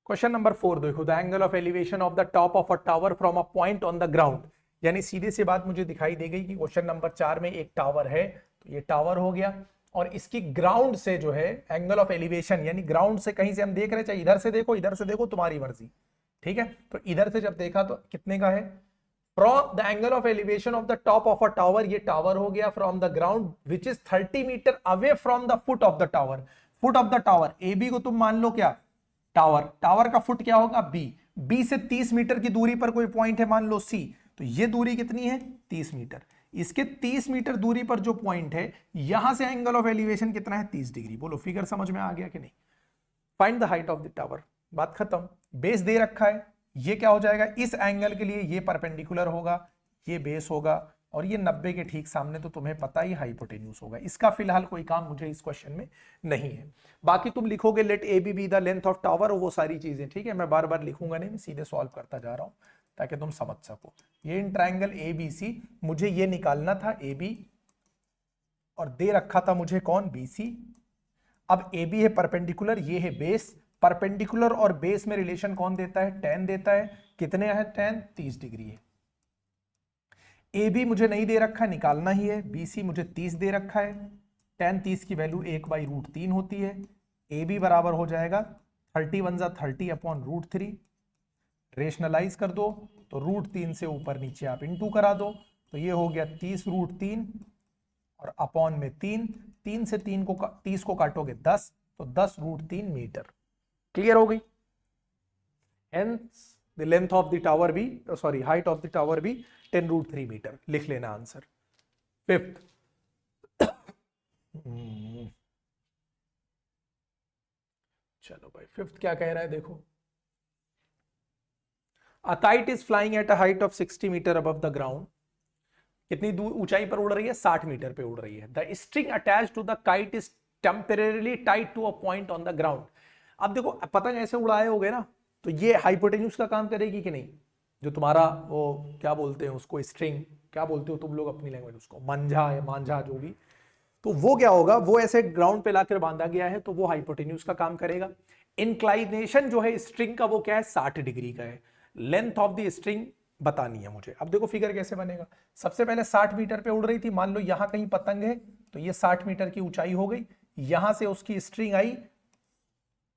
क्वेश्चन नंबर 4 देखो, the angle of elevation of the top of a tower from a point on the ground, यानी सीधे सी बात मुझे दिखाई दे गई कि क्वेश्चन नंबर 4 में एक टावर है, तो ये टावर हो गया, और इसकी ग्राउंड से जो है एंगल ऑफ एलिवेशन, यानी ग्राउंड से कहीं से हम देख रहे, चाहे इधर से देखो इधर से देखो, तुम्हारी मर्जी। ठीक है, तो इधर से जब देखा तो कितने का है? From the angle of elevation of the top of a tower, ये टावर हो गया, from the ground which is 30 metre away from the foot of the tower. Foot of the tower AB को तुम मान लो क्या? टावर। टावर का फुट क्या होगा? B से 30 मीटर की दूरी पर कोई पॉइंट है, मान लो C, तो ये दूरी कितनी है? 30 मीटर। इसके 30 मीटर दूरी पर जो पॉइंट है, यहां से एंगल ऑफ एलिवेशन कितना है? 30 डिग्री। बोलो फिगर समझ में आ गया कि नहीं? Find the height of the tower, बात खत्म। बेस दे रखा है, ये क्या हो जाएगा? इस एंगल के लिए ये परपेंडिकुलर होगा, ये बेस होगा, और ये 90 के ठीक सामने तो तुम्हें पता ही हाइपोटेन्यूज होगा। इसका फिलहाल कोई काम मुझे इस क्वेश्चन में नहीं है। बाकी तुम लिखोगे let AB be the length of tower, वो सारी चीजें, ठीक है, मैं बार बार लिखूंगा नहीं, मैं सीधे सॉल्व करता जा रहा हूं ताकि तुम समझ सको। ये इन ट्राइंगल ABC, मुझे ये निकालना था AB, और दे रखा था मुझे कौन? BC। अब AB है परपेंडिकुलर, ये है बेस। परपेंडिकुलर और बेस में रिलेशन कौन देता है? tan देता है। कितने है tan? 30 डिग्री है। AB मुझे नहीं दे रखा, निकालना ही है। BC मुझे 30 दे रखा है। tan 30 की वैल्यू 1/√3 होती है। AB बराबर हो जाएगा 31 जा 30 अपॉन √3। रेशनलाइज कर दो तो √3 से ऊपर नीचे आप इंटू करा दो, तो ये हो गया 30√3 और अपॉन में 3, 3 से 30 को काटोगे 10, तो 10√3 मीटर। क्लियर हो गई? Hence the length of the tower भी height of the tower भी 10√3 मीटर। लिख लेना आंसर। फिफ्थ, चलो भाई फिफ्थ क्या कह रहा है देखो। A kite is flying at a height of 60 metre above the ground। कितनी दूर ऊंचाई पर उड़ रही है? 60 मीटर पे उड़ रही है। The string attach to the kite is temporarily tied to a point on the ground. अब देखो पतंग ऐसे उड़ाए होगे ना, तो ये हाइपोटेन्यूज का काम करेगी कि नहीं? जो तुम्हारा वो क्या बोलते हैं उसको, स्ट्रिंग क्या बोलते हो तुम लोग अपनी लैंग्वेज उसको, मंझा या मांझा जो भी, तो वो क्या होगा, वो ऐसे ग्राउंड पे लाकर बांधा गया है तो वो हाइपोटेन्यूज का काम करेगा। इंक्लाइनेशन जो है स्ट्रिंग का वो क्या है? 60 डिग्री का है। लेंथ ऑफ द स्ट्रिंग बतानी है मुझे। अब देखो फिगर कैसे बनेगा। सबसे पहले 60 मीटर पे उड़ रही थी, मान लो यहां कहीं पतंग है, तो ये 60 मीटर की ऊंचाई हो गई। यहां से उसकी स्ट्रिंग आई,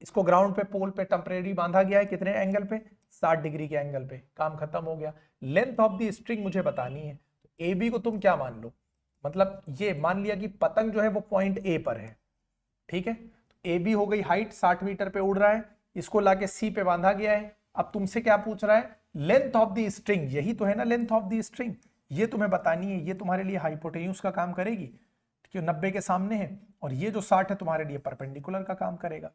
इसको ग्राउंड पे पोल पे टेम्परेरी बांधा गया है, कितने एंगल पे? 60 डिग्री के एंगल पे। काम खत्म हो गया। लेंथ ऑफ द स्ट्रिंग मुझे बतानी है। ए बी को तुम क्या मान लो, मतलब ये मान लिया कि पतंग जो है वो पॉइंट ए पर है, ठीक है। ए बी हो गई हाइट, 60 मीटर पे उड़ रहा है, इसको लाके सी पे बांधा गया है। अब तुमसे क्या पूछ रहा है? लेंथ ऑफ द स्ट्रिंग, यही तो है ना लेंथ ऑफ द स्ट्रिंग, ये तुम्हें बतानी है। ये तुम्हारे लिए हाइपोटेन्यूज का काम करेगी क्योंकि 90 के सामने है, और ये जो 60 है तुम्हारे लिए परपेंडिकुलर का काम करेगा।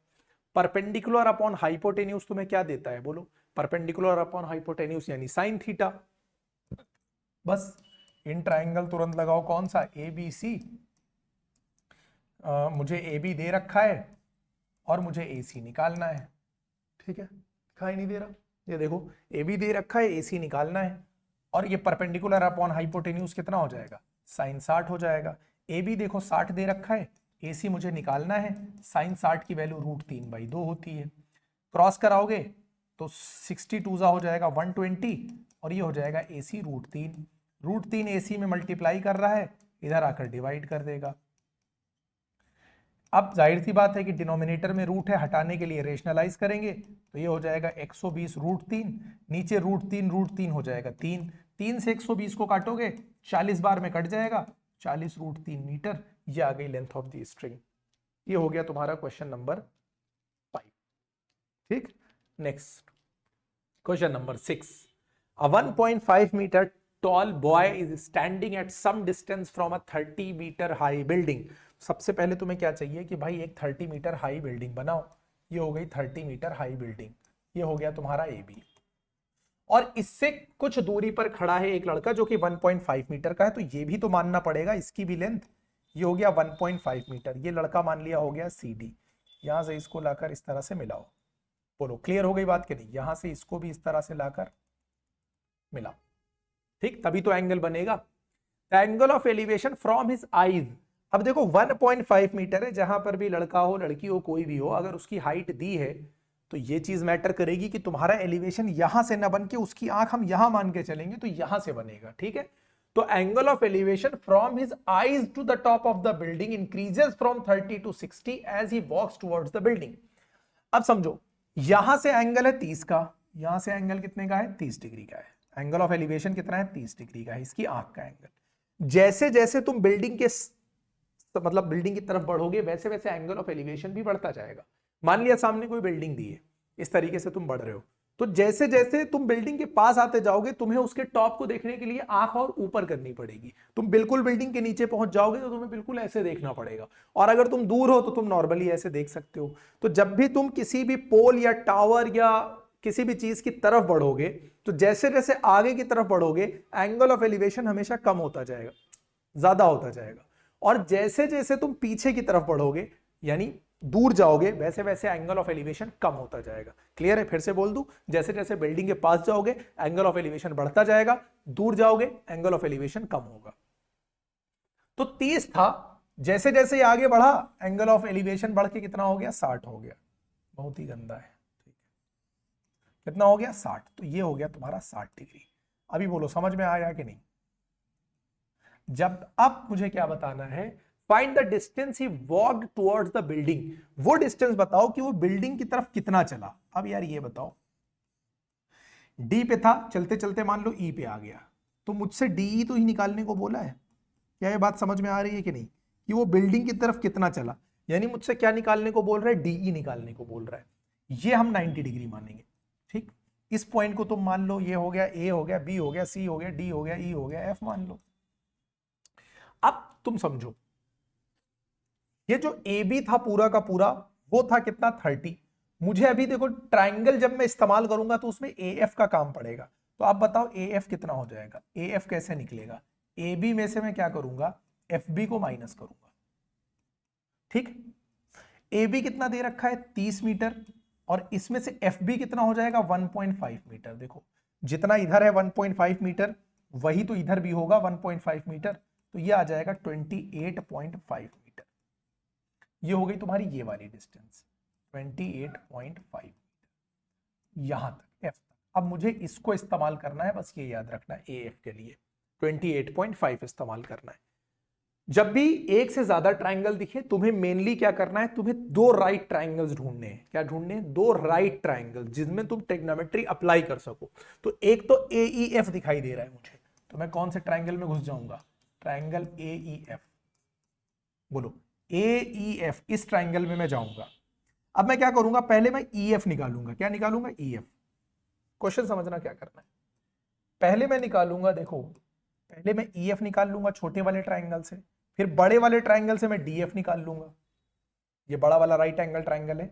परपेंडिकुलर अपॉन हाइपोटेन्यूज तुम्हें क्या देता है बोलो? परपेंडिकुलर अपॉन हाइपोटेन्यूज यानी साइन थीटा। बस इन ट्राइंगल तुरंत लगाओ, कौन सा? A B C. मुझे ए बी दे रखा है और मुझे ए सी निकालना है, ठीक है। दिखाई नहीं दे रहा, ये देखो ए बी दे रखा है, ए सी निकालना है, और ये परपेंडिकुलर अपॉन हाइपोटेन्यूज कितना हो जाएगा? साइन 60 हो जाएगा। ए बी देखो 60 दे रखा है, ए सी मुझे निकालना है, साइन 60 की वैल्यू √3/2 होती है। क्रॉस कराओगे तो 62 हो जाएगा 120, और ये हो जाएगा ए सी √3। √3 ए सी में मल्टीप्लाई कर रहा है, इधर आकर डिवाइड कर देगा। अब जाहिर सी बात है कि डिनोमिनेटर में रूट है, हटाने के लिए रेशनलाइज करेंगे तो ये हो जाएगा 120 √3, नीचे √3 हो जाएगा 3, 3 से 120 को काटोगे 40 बार में कट जाएगा, 40 √3 मीटर। ये आ गई लेंथ ऑफ द स्ट्रिंग। ये हो गया तुम्हारा क्वेश्चन नंबर 5, ठीक। Next question number 6। A 1.5 meter tall boy is standing at some distance from a 30 meter high building। सबसे पहले तुम्हें क्या चाहिए कि भाई एक 30 मीटर हाई बिल्डिंग बनाओ। ये हो गई 30 मीटर हाई बिल्डिंग, ये हो गया तुम्हारा ए बी। और इससे कुछ दूरी पर खड़ा है एक लड़का जो कि 1.5 मीटर का है, तो ये भी तो मानना पड़ेगा इसकी भी लेंथ। ये हो गया 1.5 मीटर, ये लड़का मान लिया हो गया सी डी। यहां से इसको लाकर इस तरह से मिलाओ, बोलो क्लियर हो गई बात कि नहीं? यहां से इसको भी इस तरह से लाकर मिलाओ, ठीक, तभी तो एंगल बनेगा। Angle of elevation from his eyes. अब देखो 1.5 मीटर है, जहां पर भी लड़का हो लड़की हो कोई भी हो, अगर उसकी हाइट दी है तो ये चीज मैटर करेगी कि तुम्हारा एलिवेशन यहां से ना बन के उसकी आंख हम यहां मान के चलेंगे तो यहां से बनेगा, ठीक है। तो angle of elevation from his eyes to the top of the building increases from 30 to 60 as he walks towards the building. अब समझो यहां से एंगल है 30 का, यहां से एंगल कितने का है? 30 डिग्री का है। एंगल ऑफ एलिवेशन कितना है? 30 डिग्री का है, इसकी आंख का एंगल। जैसे जैसे तुम बिल्डिंग के मतलब बिल्डिंग की तरफ बढ़ोगे वैसे वैसे एंगल ऑफ एलिवेशन भी बढ़ता जाएगा। मान लिया सामने कोई बिल्डिंग दी है, इस तरीके से तुम बढ़ रहे हो, तो जैसे जैसे तुम बिल्डिंग के पास आते जाओगे तुम्हें उसके टॉप को देखने के लिए आंख और ऊपर करनी पड़ेगी। तुम बिल्कुल बिल्डिंग के नीचे पहुंच जाओगे तो तुम्हें बिल्कुल ऐसे देखना पड़ेगा, और अगर तुम दूर हो तो तुम नॉर्मली ऐसे देख सकते हो। तो जब भी तुम किसी भी पोल या टावर या किसी भी चीज की तरफ बढ़ोगे तो जैसे जैसे आगे की तरफ बढ़ोगे एंगल ऑफ एलिवेशन हमेशा कम होता जाएगा, ज्यादा होता जाएगा, और जैसे जैसे तुम पीछे की तरफ बढ़ोगे यानी दूर जाओगे वैसे वैसे एंगल ऑफ एलिवेशन कम होता जाएगा। क्लियर है? फिर से बोल दूं, जैसे जैसे बिल्डिंग के पास जाओगे एंगल ऑफ एलिवेशन बढ़ता जाएगा, दूर जाओगे एंगल ऑफ एलिवेशन कम होगा। तो 30 था, जैसे जैसे आगे बढ़ा एंगल ऑफ एलिवेशन बढ़ के कितना हो गया? 60 हो गया। बहुत ही गंदा है, ठीक है। कितना हो गया? 60। तो ये हो गया तुम्हारा 60 डिग्री। अभी बोलो समझ में आया कि नहीं? जब अब मुझे क्या बताना है, find the distance he walked towards the building. वो डिस्टेंस बताओ कि वो बिल्डिंग की तरफ कितना चला। अब यार ये बताओ, डी पे था, चलते चलते मान लो ई पे आ गया, तो मुझसे डी तो ही निकालने को बोला है। क्या ये बात समझ में आ रही है कि नहीं? कि वो बिल्डिंग की तरफ कितना चला, यानी मुझसे क्या निकालने को बोल रहा है, डीई निकालने को बोल रहा है। ये हम 90 डिग्री मानेंगे। ठीक, इस पॉइंट को तुम मान लो, ये हो गया, ए हो गया, बी हो गया, सी हो गया, डी हो गया, ई हो गया, एफ मान लो। अब तुम समझो, ये जो ए बी था पूरा का पूरा, वो था कितना, 30। मुझे अभी देखो ट्राइंगल जब मैं इस्तेमाल करूंगा तो उसमें ए एफ का काम पड़ेगा। तो आप बताओ ए एफ कितना हो जाएगा, ए एफ कैसे निकलेगा, ए बी में से मैं क्या करूंगा, एफ बी को माइनस करूंगा। ठीक, ए बी कितना दे रखा है, 30 मीटर, और इसमें से एफ बी कितना हो जाएगा, 1.5 मीटर। देखो जितना इधर है 1.5 मीटर, वही तो इधर भी होगा 1.5 मीटर, तो ये आ जाएगा 28.5 मीटर। ये हो गई तुम्हारी ये वाली डिस्टेंस 28.5 यहां तक, एफ तक। अब मुझे इसको इस्तेमाल करना है, बस ये याद रखना है, ए एफ के लिए 28.5 इस्तेमाल करना है। जब भी एक से ज्यादा ट्राइंगल दिखे, तुम्हें मेनली क्या करना है, तुम्हें दो राइट ट्राइंगल्स ढूंढने हैं। क्या ढूंढने हैं, दो राइट ट्राइंगल जिसमें तुम ट्रिग्नोमेट्री अप्लाई कर सको। तो एक तो ए ई एफ दिखाई दे रहा है मुझे, तो मैं कौन से ट्राइंगल में घुस जाऊंगा, ट्राइंगल ए ई एफ। बोलो ए ई एफ, इस ट्राइंगल में मैं जाऊंगा। अब मैं क्या करूंगा, पहले मैं ई एफ निकालूंगा। क्या निकालूंगा, ई एफ। क्वेश्चन समझना क्या करना है, पहले मैं निकालूंगा, देखो पहले मैं ई एफ निकाल लूंगा छोटे वाले ट्राइंगल से, फिर बड़े वाले ट्राइंगल से मैं डी एफ निकाल लूंगा। ये बड़ा वाला राइट एंगल ट्राइंगल है,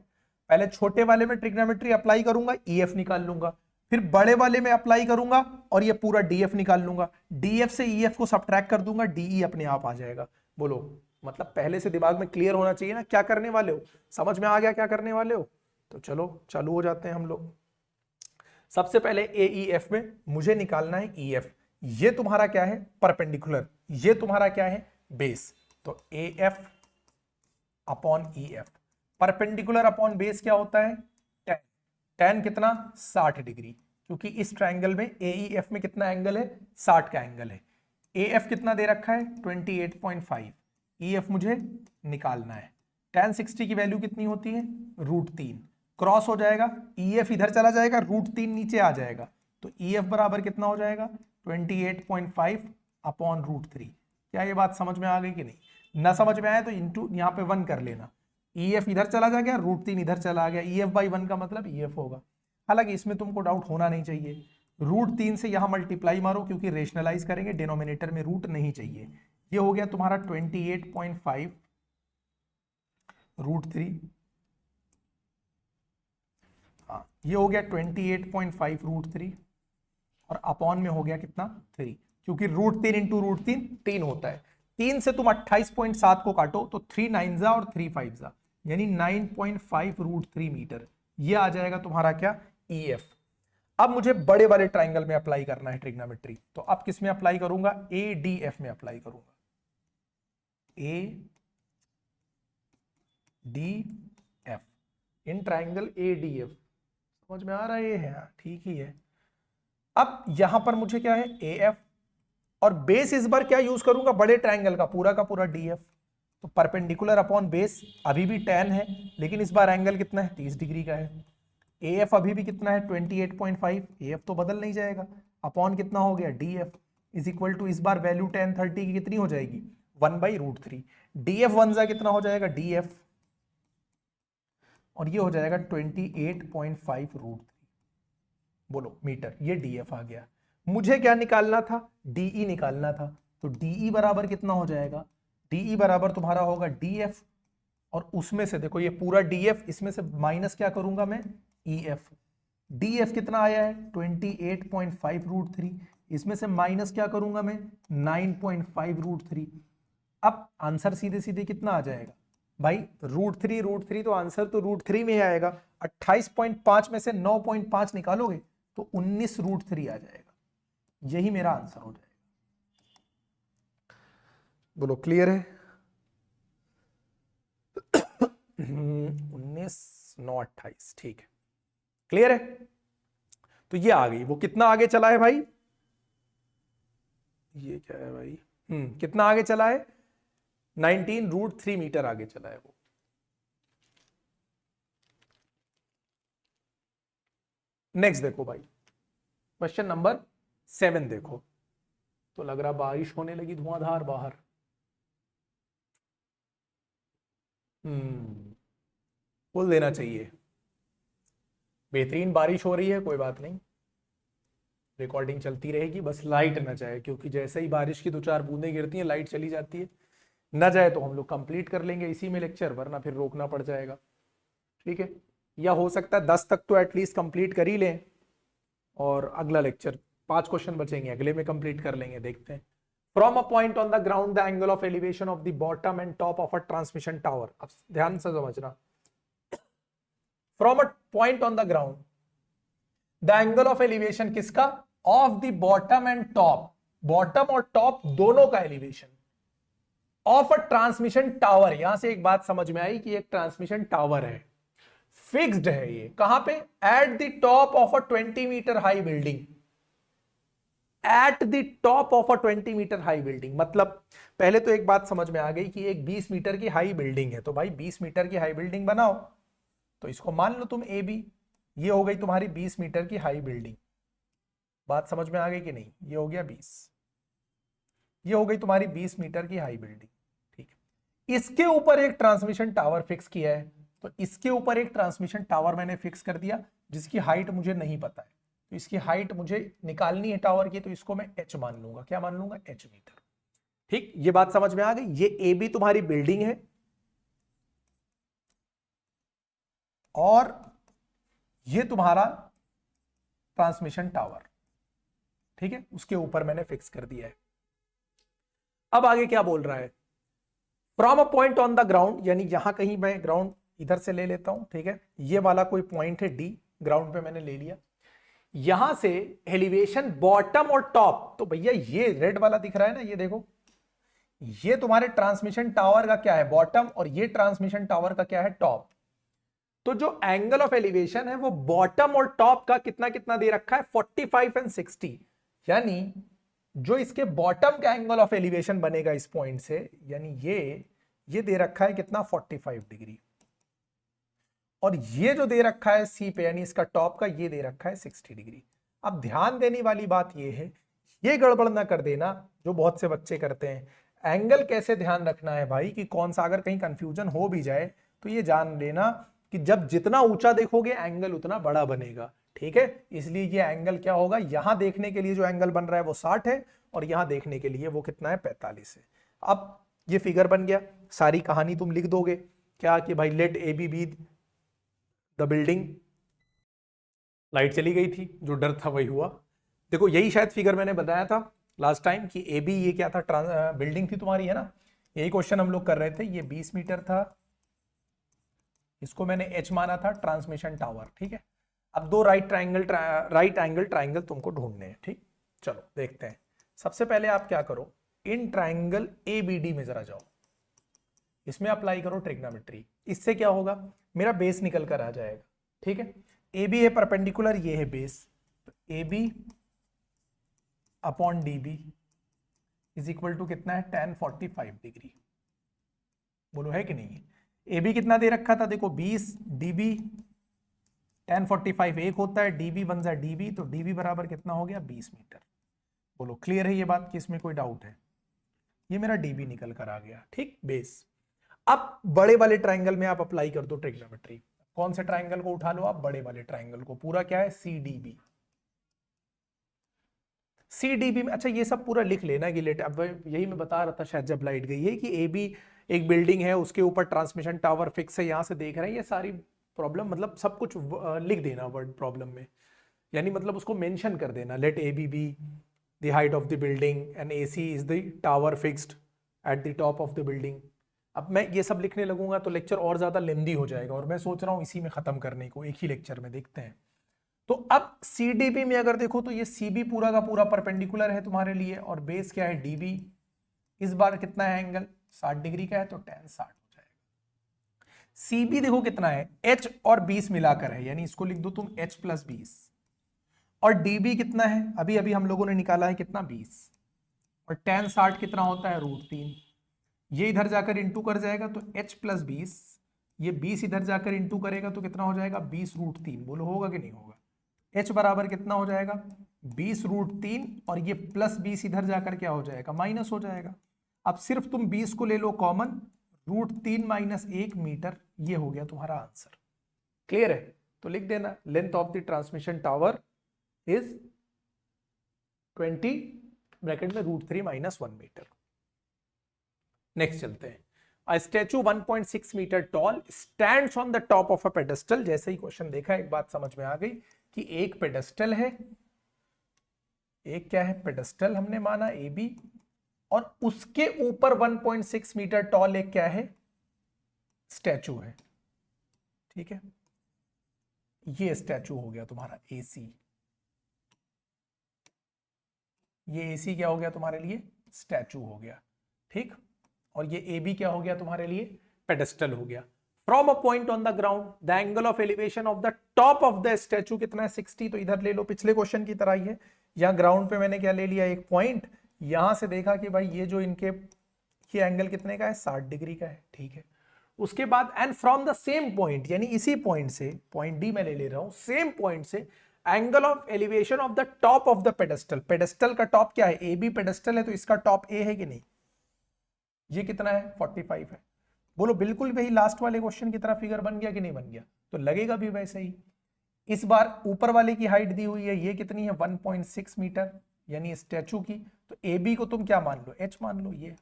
पहले छोटे वाले में ट्रिग्नोमेट्री अप्लाई करूंगा, ई एफ निकाल लूंगा, फिर बड़े वाले में अप्लाई करूंगा और ये पूरा डी एफ निकाल लूंगा। डी एफ से ई एफ को सब्ट्रैक्ट कर दूंगा, डीई अपने आप आ जाएगा। बोलो, मतलब पहले से दिमाग में क्लियर होना चाहिए ना क्या करने वाले हो, समझ में आ गया क्या करने वाले हो। तो चलो चालू हो जाते हैं हम लोग। सबसे पहले ए ई एफ में मुझे निकालना है ई एफ। ये तुम्हारा क्या है, परपेंडिकुलर, ये तुम्हारा क्या है, बेस। तो A F upon E F, perpendicular upon base क्या होता है, tan। tan कितना, 60 डिग्री, क्योंकि इस ट्राइंगल में ए ई एफ में कितना एंगल है, 60 का एंगल है। ए एफ कितना दे रखा है, 28.5। ई एफ मुझे निकालना है। tan 60 की वैल्यू कितनी होती है, √3। क्रॉस हो जाएगा, ई एफ इधर चला जाएगा, √3 नीचे आ जाएगा, तो ई एफ बराबर कितना हो जाएगा, 28.5 अपॉन √3। क्या ये बात समझ में आ गई कि नहीं, ना समझ में आया तो इंटू यहाँ पे 1 कर लेना। ई एफ इधर चला जा गया, √3 इधर चला गया, ई एफ बाई 1 का मतलब ई एफ होगा। हालांकि इसमें तुमको डाउट होना नहीं चाहिए, √3 से यहां मल्टीप्लाई मारो, क्योंकि रेशनलाइज करेंगे, डिनोमिनेटर में रूट नहीं चाहिए। ये हो गया तुम्हारा 28.5 √3, हाँ ये हो गया 28.5 √3, और अपॉन में हो गया कितना, 3, क्योंकि √3 इंटू √3 3 होता है। 3 से तुम 28.7 को काटो तो 3 9 जा और 3 5 जा, यानी 9.5 √3 मीटर। ये आ जाएगा तुम्हारा क्या, ई एफ। अब मुझे बड़े वाले ट्राइंगल में अप्लाई करना है ट्रिग्नोमेट्री, तो अब किस में अप्लाई करूंगा, ए डी एफ में अप्लाई करूंगा, A D F, in triangle A D F. समझ में आ रहा है, ये है ठीक ही है। अब यहां पर मुझे क्या है, ए एफ, और बेस इस बार क्या यूज करूंगा, बड़े ट्राइंगल का पूरा डी एफ। तो परपेंडिकुलर अपॉन बेस अभी भी tan है, लेकिन इस बार एंगल कितना है, 30 डिग्री का है। ए एफ अभी भी कितना है, 28.5, ए एफ तो बदल नहीं जाएगा, अपॉन कितना हो गया, D F is equal to, इस बार वैल्यू tan 30 की कितनी हो जाएगी, 1/√3। डी एफ 1 जा कितना हो जाएगा, डी एफ, और ये हो जाएगा 28.5 √3। बोलो मीटर, ये डी एफ आ गया। मुझे क्या निकालना था, डीई निकालना था, तो डीई बराबर कितना हो जाएगा, डीई बराबर तुम्हारा होगा डी एफ, और उसमें से देखो ये पूरा डी एफ, इसमें से माइनस क्या करूंगा मैं, ई एफ। डी एफ कितना आया है, 28.5 √3, इसमें से माइनस क्या करूंगा मैं, 9.5 √3। अब आंसर सीधे सीधे कितना आ जाएगा भाई, √3 तो आंसर तो √3 में ही आएगा। 28.5 में से 9.5 निकालोगे तो 19 √3 आ जाएगा, यही मेरा आंसर हो जाएगा। बोलो क्लियर है, 19 9 28, ठीक है, क्लियर है। तो ये आ गई, वो कितना आगे चला है भाई, ये क्या है भाई, कितना आगे चला है, 19 √3 मीटर आगे चला है वो। नेक्स्ट देखो भाई, क्वेश्चन नंबर 7 देखो, तो लग रहा बारिश होने लगी धुआंधार बाहर। बोल देना चाहिए। बेहतरीन बारिश हो रही है, कोई बात नहीं, रिकॉर्डिंग चलती रहेगी, बस लाइट ना जाए, क्योंकि जैसे ही बारिश की 2-4 बूंदें गिरती हैं लाइट चली जाती है। ना जाए तो हम लोग कंप्लीट कर लेंगे इसी में लेक्चर, वरना फिर रोकना पड़ जाएगा। ठीक है, या हो सकता है 10 तक तो एटलीस्ट कंप्लीट कर ही लें, और अगला लेक्चर 5 क्वेश्चन बचेंगे अगले में कंप्लीट कर लेंगे। देखते हैं। From a point on the ground the angle of elevation of the bottom and top of a transmission tower. अब ध्यान से समझना, from a point on the ground the angle of elevation किसका? Of the bottom and top, bottom और टॉप दोनों का elevation of a transmission tower. यहां से एक बात समझ में आई कि एक ट्रांसमिशन टावर है, फिक्स्ड है ये, कहां पे? At the top of a 20 metre high building, at the top of a 20 metre high building. मतलब पहले तो एक बात समझ में आ गई कि एक 20 मीटर की हाई बिल्डिंग है, तो भाई 20 मीटर की हाई बिल्डिंग बनाओ, तो इसको मान लो तुम ए बी, ये हो गई तुम्हारी 20 मीटर की हाई बिल्डिंग। बात समझ में आ गई कि नहीं? ये हो गया 20, ये हो गई तुम्हारी 20 मीटर की हाई बिल्डिंग। ठीक है, इसके ऊपर एक ट्रांसमिशन टावर फिक्स किया है, तो इसके ऊपर एक ट्रांसमिशन टावर मैंने फिक्स कर दिया, जिसकी हाइट मुझे नहीं पता है, तो इसकी हाइट मुझे निकालनी है टावर की, तो इसको मैं h मान लूंगा। क्या मान लूंगा? h metre. ठीक, ये बात समझ में आ गई। ये ए बी तुम्हारी बिल्डिंग है, और ये तुम्हारा ट्रांसमिशन टावर। ठीक है, उसके ऊपर मैंने फिक्स कर दिया है। अब आगे क्या बोल रहा है? From a point on the ground, यानी यहां कहीं मैं ग्राउंड इधर से ले लेता हूं। ठीक है, ये वाला कोई पॉइंट है डी, ग्राउंड पे मैंने ले लिया। यहां से एलिवेशन बॉटम और टॉप, तो भैया ये रेड वाला दिख रहा है ना, ये देखो, ये तुम्हारे ट्रांसमिशन टावर का क्या है? बॉटम, और ये ट्रांसमिशन टावर का क्या है? टॉप। तो जो एंगल ऑफ एलिवेशन है वो बॉटम और टॉप का कितना कितना दे रखा है? 45 एंड 60। यानी जो इसके बॉटम का एंगल ऑफ एलिवेशन बनेगा इस पॉइंट से, यानी ये दे रखा है कितना? 45 डिग्री। और ये जो दे रखा है सी पे, यानी इसका टॉप का, ये दे रखा है 60 डिग्री। अब ध्यान देने वाली बात ये है, ये गड़बड़ ना कर देना जो बहुत से बच्चे करते हैं। एंगल कैसे ध्यान रखना है भाई, कि कौन सा, अगर कहीं कंफ्यूजन हो भी जाए तो ये जान लेना कि जब जितना ऊंचा देखोगे एंगल उतना बड़ा बनेगा। ठीक है, इसलिए ये एंगल क्या होगा? यहां देखने के लिए जो एंगल बन रहा है वो 60 है, और यहां देखने के लिए वो कितना है? 45 है। अब ये फिगर बन गया, सारी कहानी तुम लिख दोगे क्या कि भाई let A B the building. Light चली गई थी, जो डर था वही हुआ। देखो यही शायद फिगर मैंने बताया था लास्ट टाइम कि ए बी ये क्या था? बिल्डिंग थी तुम्हारी, है ना? यही क्वेश्चन हम लोग कर रहे थे। ये 20 मीटर था, इसको मैंने एच माना था, ट्रांसमिशन टावर। ठीक है, अब दो राइट एंगल ट्राइंगल तुमको ढूंढने हैं। ठीक, चलो देखते हैं। सबसे पहले आप क्या करो, in triangle A B D में जरा जाओ, इसमें अप्लाई करो ट्रिग्नोमेट्री। इससे क्या होगा? मेरा बेस निकल कर आ जाएगा। ठीक है, ए बी है परपेंडिकुलर, ये है बेस, तो A B upon D B is equal to कितना है? tan 45 degree. बोलो है कि नहीं? ए बी कितना दे रखा था? देखो 20, डी बी tan 45 एक होता है, डी बी बन जाए डी बी, तो डी बी बराबर कितना हो गया? 20 मीटर। बोलो क्लियर है ये बात कि इसमें कोई डाउट है? ये मेरा डी बी निकल कर आ गया। ठीक, बेस। अब बड़े वाले ट्राइंगल में आप अप्लाई कर दो ट्रिग्नोमेट्री। कौन से ट्राइंगल को उठा लो आप? बड़े वाले ट्राइंगल को। पूरा क्या है? C D B. C D B में, अच्छा ये सब पूरा लिख लेना कि लेट, अब यही मैं बता रहा था शायद जब लाइट गई है, कि ए बी एक बिल्डिंग है, उसके ऊपर ट्रांसमिशन टावर फिक्स है, यहां से देख रहे हैं, ये सारी प्रॉब्लम, मतलब सब कुछ लिख देना वर्ड प्रॉब्लम में, यानी मतलब उसको मेंशन कर देना। Let A B be the height of the building and A C is the tower fixed at the top of the building. अब मैं ये सब लिखने लगूंगा तो लेक्चर और ज्यादा लेंदी हो जाएगा, और मैं सोच रहा हूँ इसी में खत्म करने को, एक ही लेक्चर में। देखते हैं। तो अब CDB में अगर देखो तो ये CB पूरा का पूरा परपेंडिकुलर है तुम्हारे लिए, और बेस क्या है? DB। इस बार कितना है एंगल? 60 डिग्री का है, तो tan 60 हो जाएगा। CB देखो कितना है? H और 20 मिलाकर है, यानी इसको लिख दो तुम H + 20। और DB कितना है? अभी अभी हम लोगों ने निकाला है कितना? 20। और tan 60 कितना होता है? √3। ये इधर जाकर इंटू कर जाएगा, तो H + 20, ये 20 इधर जाकर इंटू करेगा तो कितना हो जाएगा? 20√3। बोलो होगा कि नहीं होगा? H बराबर कितना हो जाएगा? 20√3, और ये +20 इधर जाकर क्या हो जाएगा? माइनस हो जाएगा। अब सिर्फ तुम 20 को ले लो कॉमन, √3 - 1 मीटर, ये हो गया तुम्हारा आंसर। क्लियर है? तो लिख देना length of the transmission tower is 20 bracket में √3 - 1 मीटर। नेक्स्ट चलते हैं। A statue 1.6 metre tall stands on the top of a pedestal. जैसे ही क्वेश्चन देखा एक बात समझ में आ गई कि एक पेडेस्टल है, एक क्या है पेडेस्टल हमने माना ए बी, और उसके ऊपर 1.6 मीटर टॉल एक क्या है स्टैचू है। ठीक है, ये स्टैचू हो गया तुम्हारा एसी, ये एसी क्या हो गया तुम्हारे लिए स्टैचू हो गया। ठीक, और ये ए बी क्या हो गया तुम्हारे लिए पेडेस्टल हो गया। From a point on the ground the angle of elevation of the top of the statue कितना है 60। तो इधर ले लो, पिछले क्वेश्चन की तरह ही है। यहाँ ग्राउंड पे मैंने क्या ले लिया एक पॉइंट, यहां से देखा कि भाई ये जो इनके ये एंगल कितने का है 60 डिग्री का है। ठीक है, उसके बाद and from the same point, यानी इसी पॉइंट से, पॉइंट डी में ले रहा हूं, सेम पॉइंट से angle of elevation of the top of the pedestal. Pedestal का टॉप क्या है ए बी पेडेस्टल है, तो इसका टॉप ए है कि नहीं, ये कितना है 45 है। बोलो बिल्कुल वही लास्ट वाले क्वेश्चन की तरह फिगर बन गया कि नहीं बन गया? तो लगेगा भी वैसे ही। इस बार ऊपर वाले की हाइट दी हुई है, ये कितनी है 1.6 मीटर, यानी स्टैचू की। तो ए बी को तुम क्या मान लो एच मान लो। ये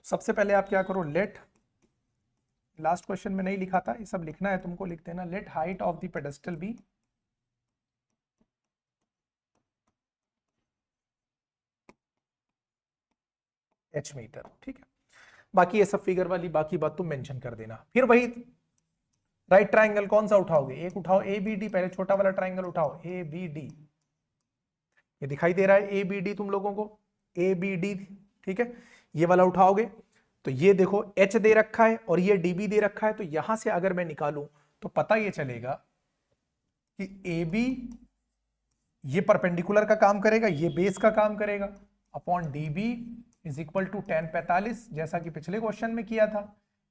सबसे पहले आप क्या करो, लेट, लास्ट क्वेश्चन में नहीं लिखा था, ये सब लिखना है तुमको, लिख देना let height of the pedestal be h metre. ठीक है, बाकी ये सब फिगर वाली बाकी बात तुम मेंशन कर देना। फिर वही राइट ट्राइंगल कौन सा उठाओगे, एक उठाओ ए बी डी, पहले छोटा वाला ट्राइंगल उठाओ ए बी डी, ये दिखाई दे रहा है ए बी डी तुम लोगों को, ए बी डी। ठीक है, ये वाला उठाओगे तो ये देखो एच दे रखा है और ये डी बी दे रखा है, तो यहां से अगर मैं निकालूं तो पता ये चलेगा कि ए बी ये परपेंडिकुलर का काम करेगा, ये बेस का काम करेगा, upon D B is equal to tan 45, जैसा कि पिछले क्वेश्चन में किया था।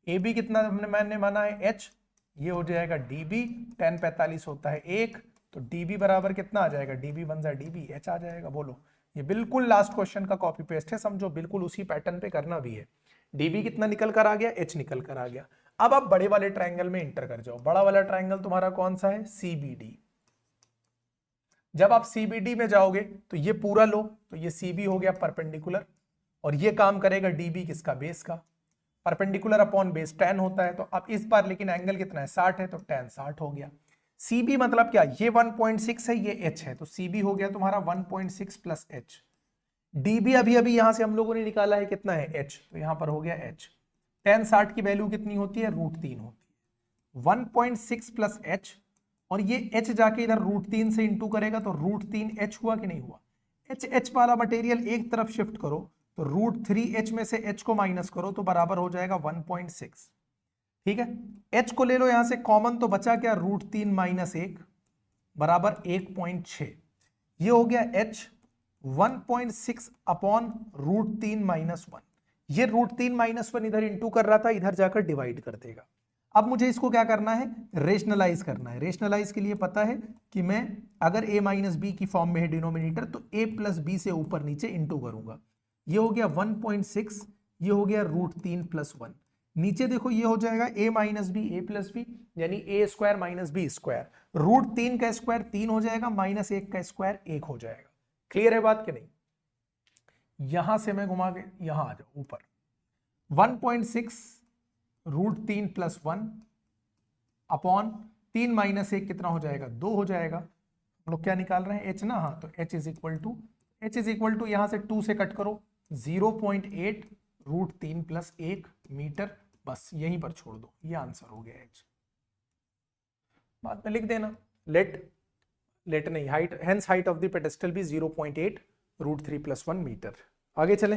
ए बी कितना मैंने माना है एच, ये हो जाएगा डी बी, tan 45 होता है 1, तो डी बी बराबर कितना आ जाएगा, डी बी बन जाए डी बी, एच आ जाएगा। बोलो, ये बिल्कुल लास्ट क्वेश्चन का कॉपी पेस्ट है, समझो बिल्कुल उसी पैटर्न पे करना भी है। डी बी कितना निकल कर आ गया, एच निकल कर आ गया। अब आप बड़े वाले ट्राइंगल में इंटर कर जाओ। बड़ा वाला ट्राइंगल तुम्हारा कौन सा है, सी बी डी। जब आप सीबीडी में जाओगे तो ये पूरा लो, तो ये सीबी हो गया परपेंडिकुलर, और ये काम करेगा डीबी किसका, बेस का। परपेंडिकुलर अपॉन बेस tan होता है, तो अब इस बार लेकिन एंगल कितना है 60 है, तो tan 60 हो गया। सीबी मतलब क्या, ये 1.6 है, ये h है, तो सीबी हो गया तुम्हारा 1.6 प्लस h। डीबी अभी अभी यहां से हम लोगों ने निकाला है कितना है h, तो यहां पर हो गया h। tan 60 की वैल्यू कितनी होती है, √3 होती है। 1.6 प्लस h, और ये h जाके इधर √3 से इंटू करेगा, तो √3h हुआ कि नहीं हुआ। h वाला मटेरियल एक तरफ शिफ्ट करो, तो √3h में से h को माइनस करो, तो बराबर हो जाएगा 1.6। ठीक है, h को ले लो यहां से कॉमन, तो बचा क्या, √3 - 1 बराबर 1.6। ये हो गया h 1.6 अपॉन √3 - 1। ये √3 - 1 इधर इंटू कर रहा था, इधर जाकर डिवाइड कर देगा। अब मुझे इसको क्या करना है, रेशनलाइज करना है। रेशनलाइज के लिए पता है कि मैं अगर a माइनस बी की फॉर्म में है डिनोमिनेटर, तो a प्लस बी से ऊपर नीचे इंटू करूंगा। ये हो गया 1.6, ये हो गया √3 + 1। नीचे देखो ये हो जाएगा a minus B a plus B, यानी a square minus B square. √3 का स्क्वायर 3 हो जाएगा, -1 का स्क्वायर 1 हो जाएगा। क्लियर है बात कि नहीं? यहां से मैं घुमा के यहां आ जाऊं ऊपर, 1.6 √3 + 1 अपॉन 3 - 1 कितना हो जाएगा, 2 हो जाएगा। हम लोग क्या निकाल रहे हैं, h ना, हाँ, तो h इज इक्वल टू यहां से 2 से कट करो, 0.8 √3 + 1 मीटर, बस यहीं पर छोड़ दो, ये आंसर हो गया h। बाद में लिख देना लेट नहीं, height, hence height of the pedestal भी 0.8 √3 + 1 मीटर। आगे चले,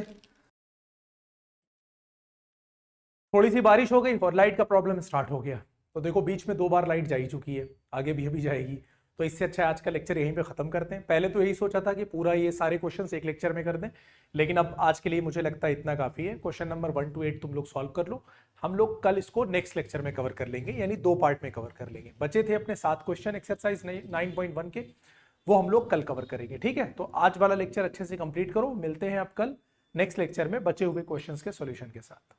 थोड़ी सी बारिश हो गई और लाइट का प्रॉब्लम स्टार्ट हो गया। तो देखो बीच में 2 बार लाइट जा ही चुकी है, आगे भी अभी जाएगी, तो इससे अच्छा आज का लेक्चर यहीं पे खत्म करते हैं। पहले तो यही सोचा था कि पूरा ये सारे क्वेश्चंस एक लेक्चर में कर दें, लेकिन अब आज के लिए मुझे लगता है इतना काफी है। क्वेश्चन नंबर 1 to 8 तुम लोग सॉल्व कर लो, हम लोग कल इसको नेक्स्ट लेक्चर में कवर कर लेंगे, यानी 2 पार्ट में कवर कर लेंगे। बचे थे अपने 7 क्वेश्चन एक्सरसाइज 9.1 के, वो हम लोग कल कवर करेंगे। ठीक है, तो आज वाला लेक्चर अच्छे से कंप्लीट करो, मिलते हैं अब कल नेक्स्ट लेक्चर में बचे हुए क्वेश्चंस के सॉल्यूशन के साथ।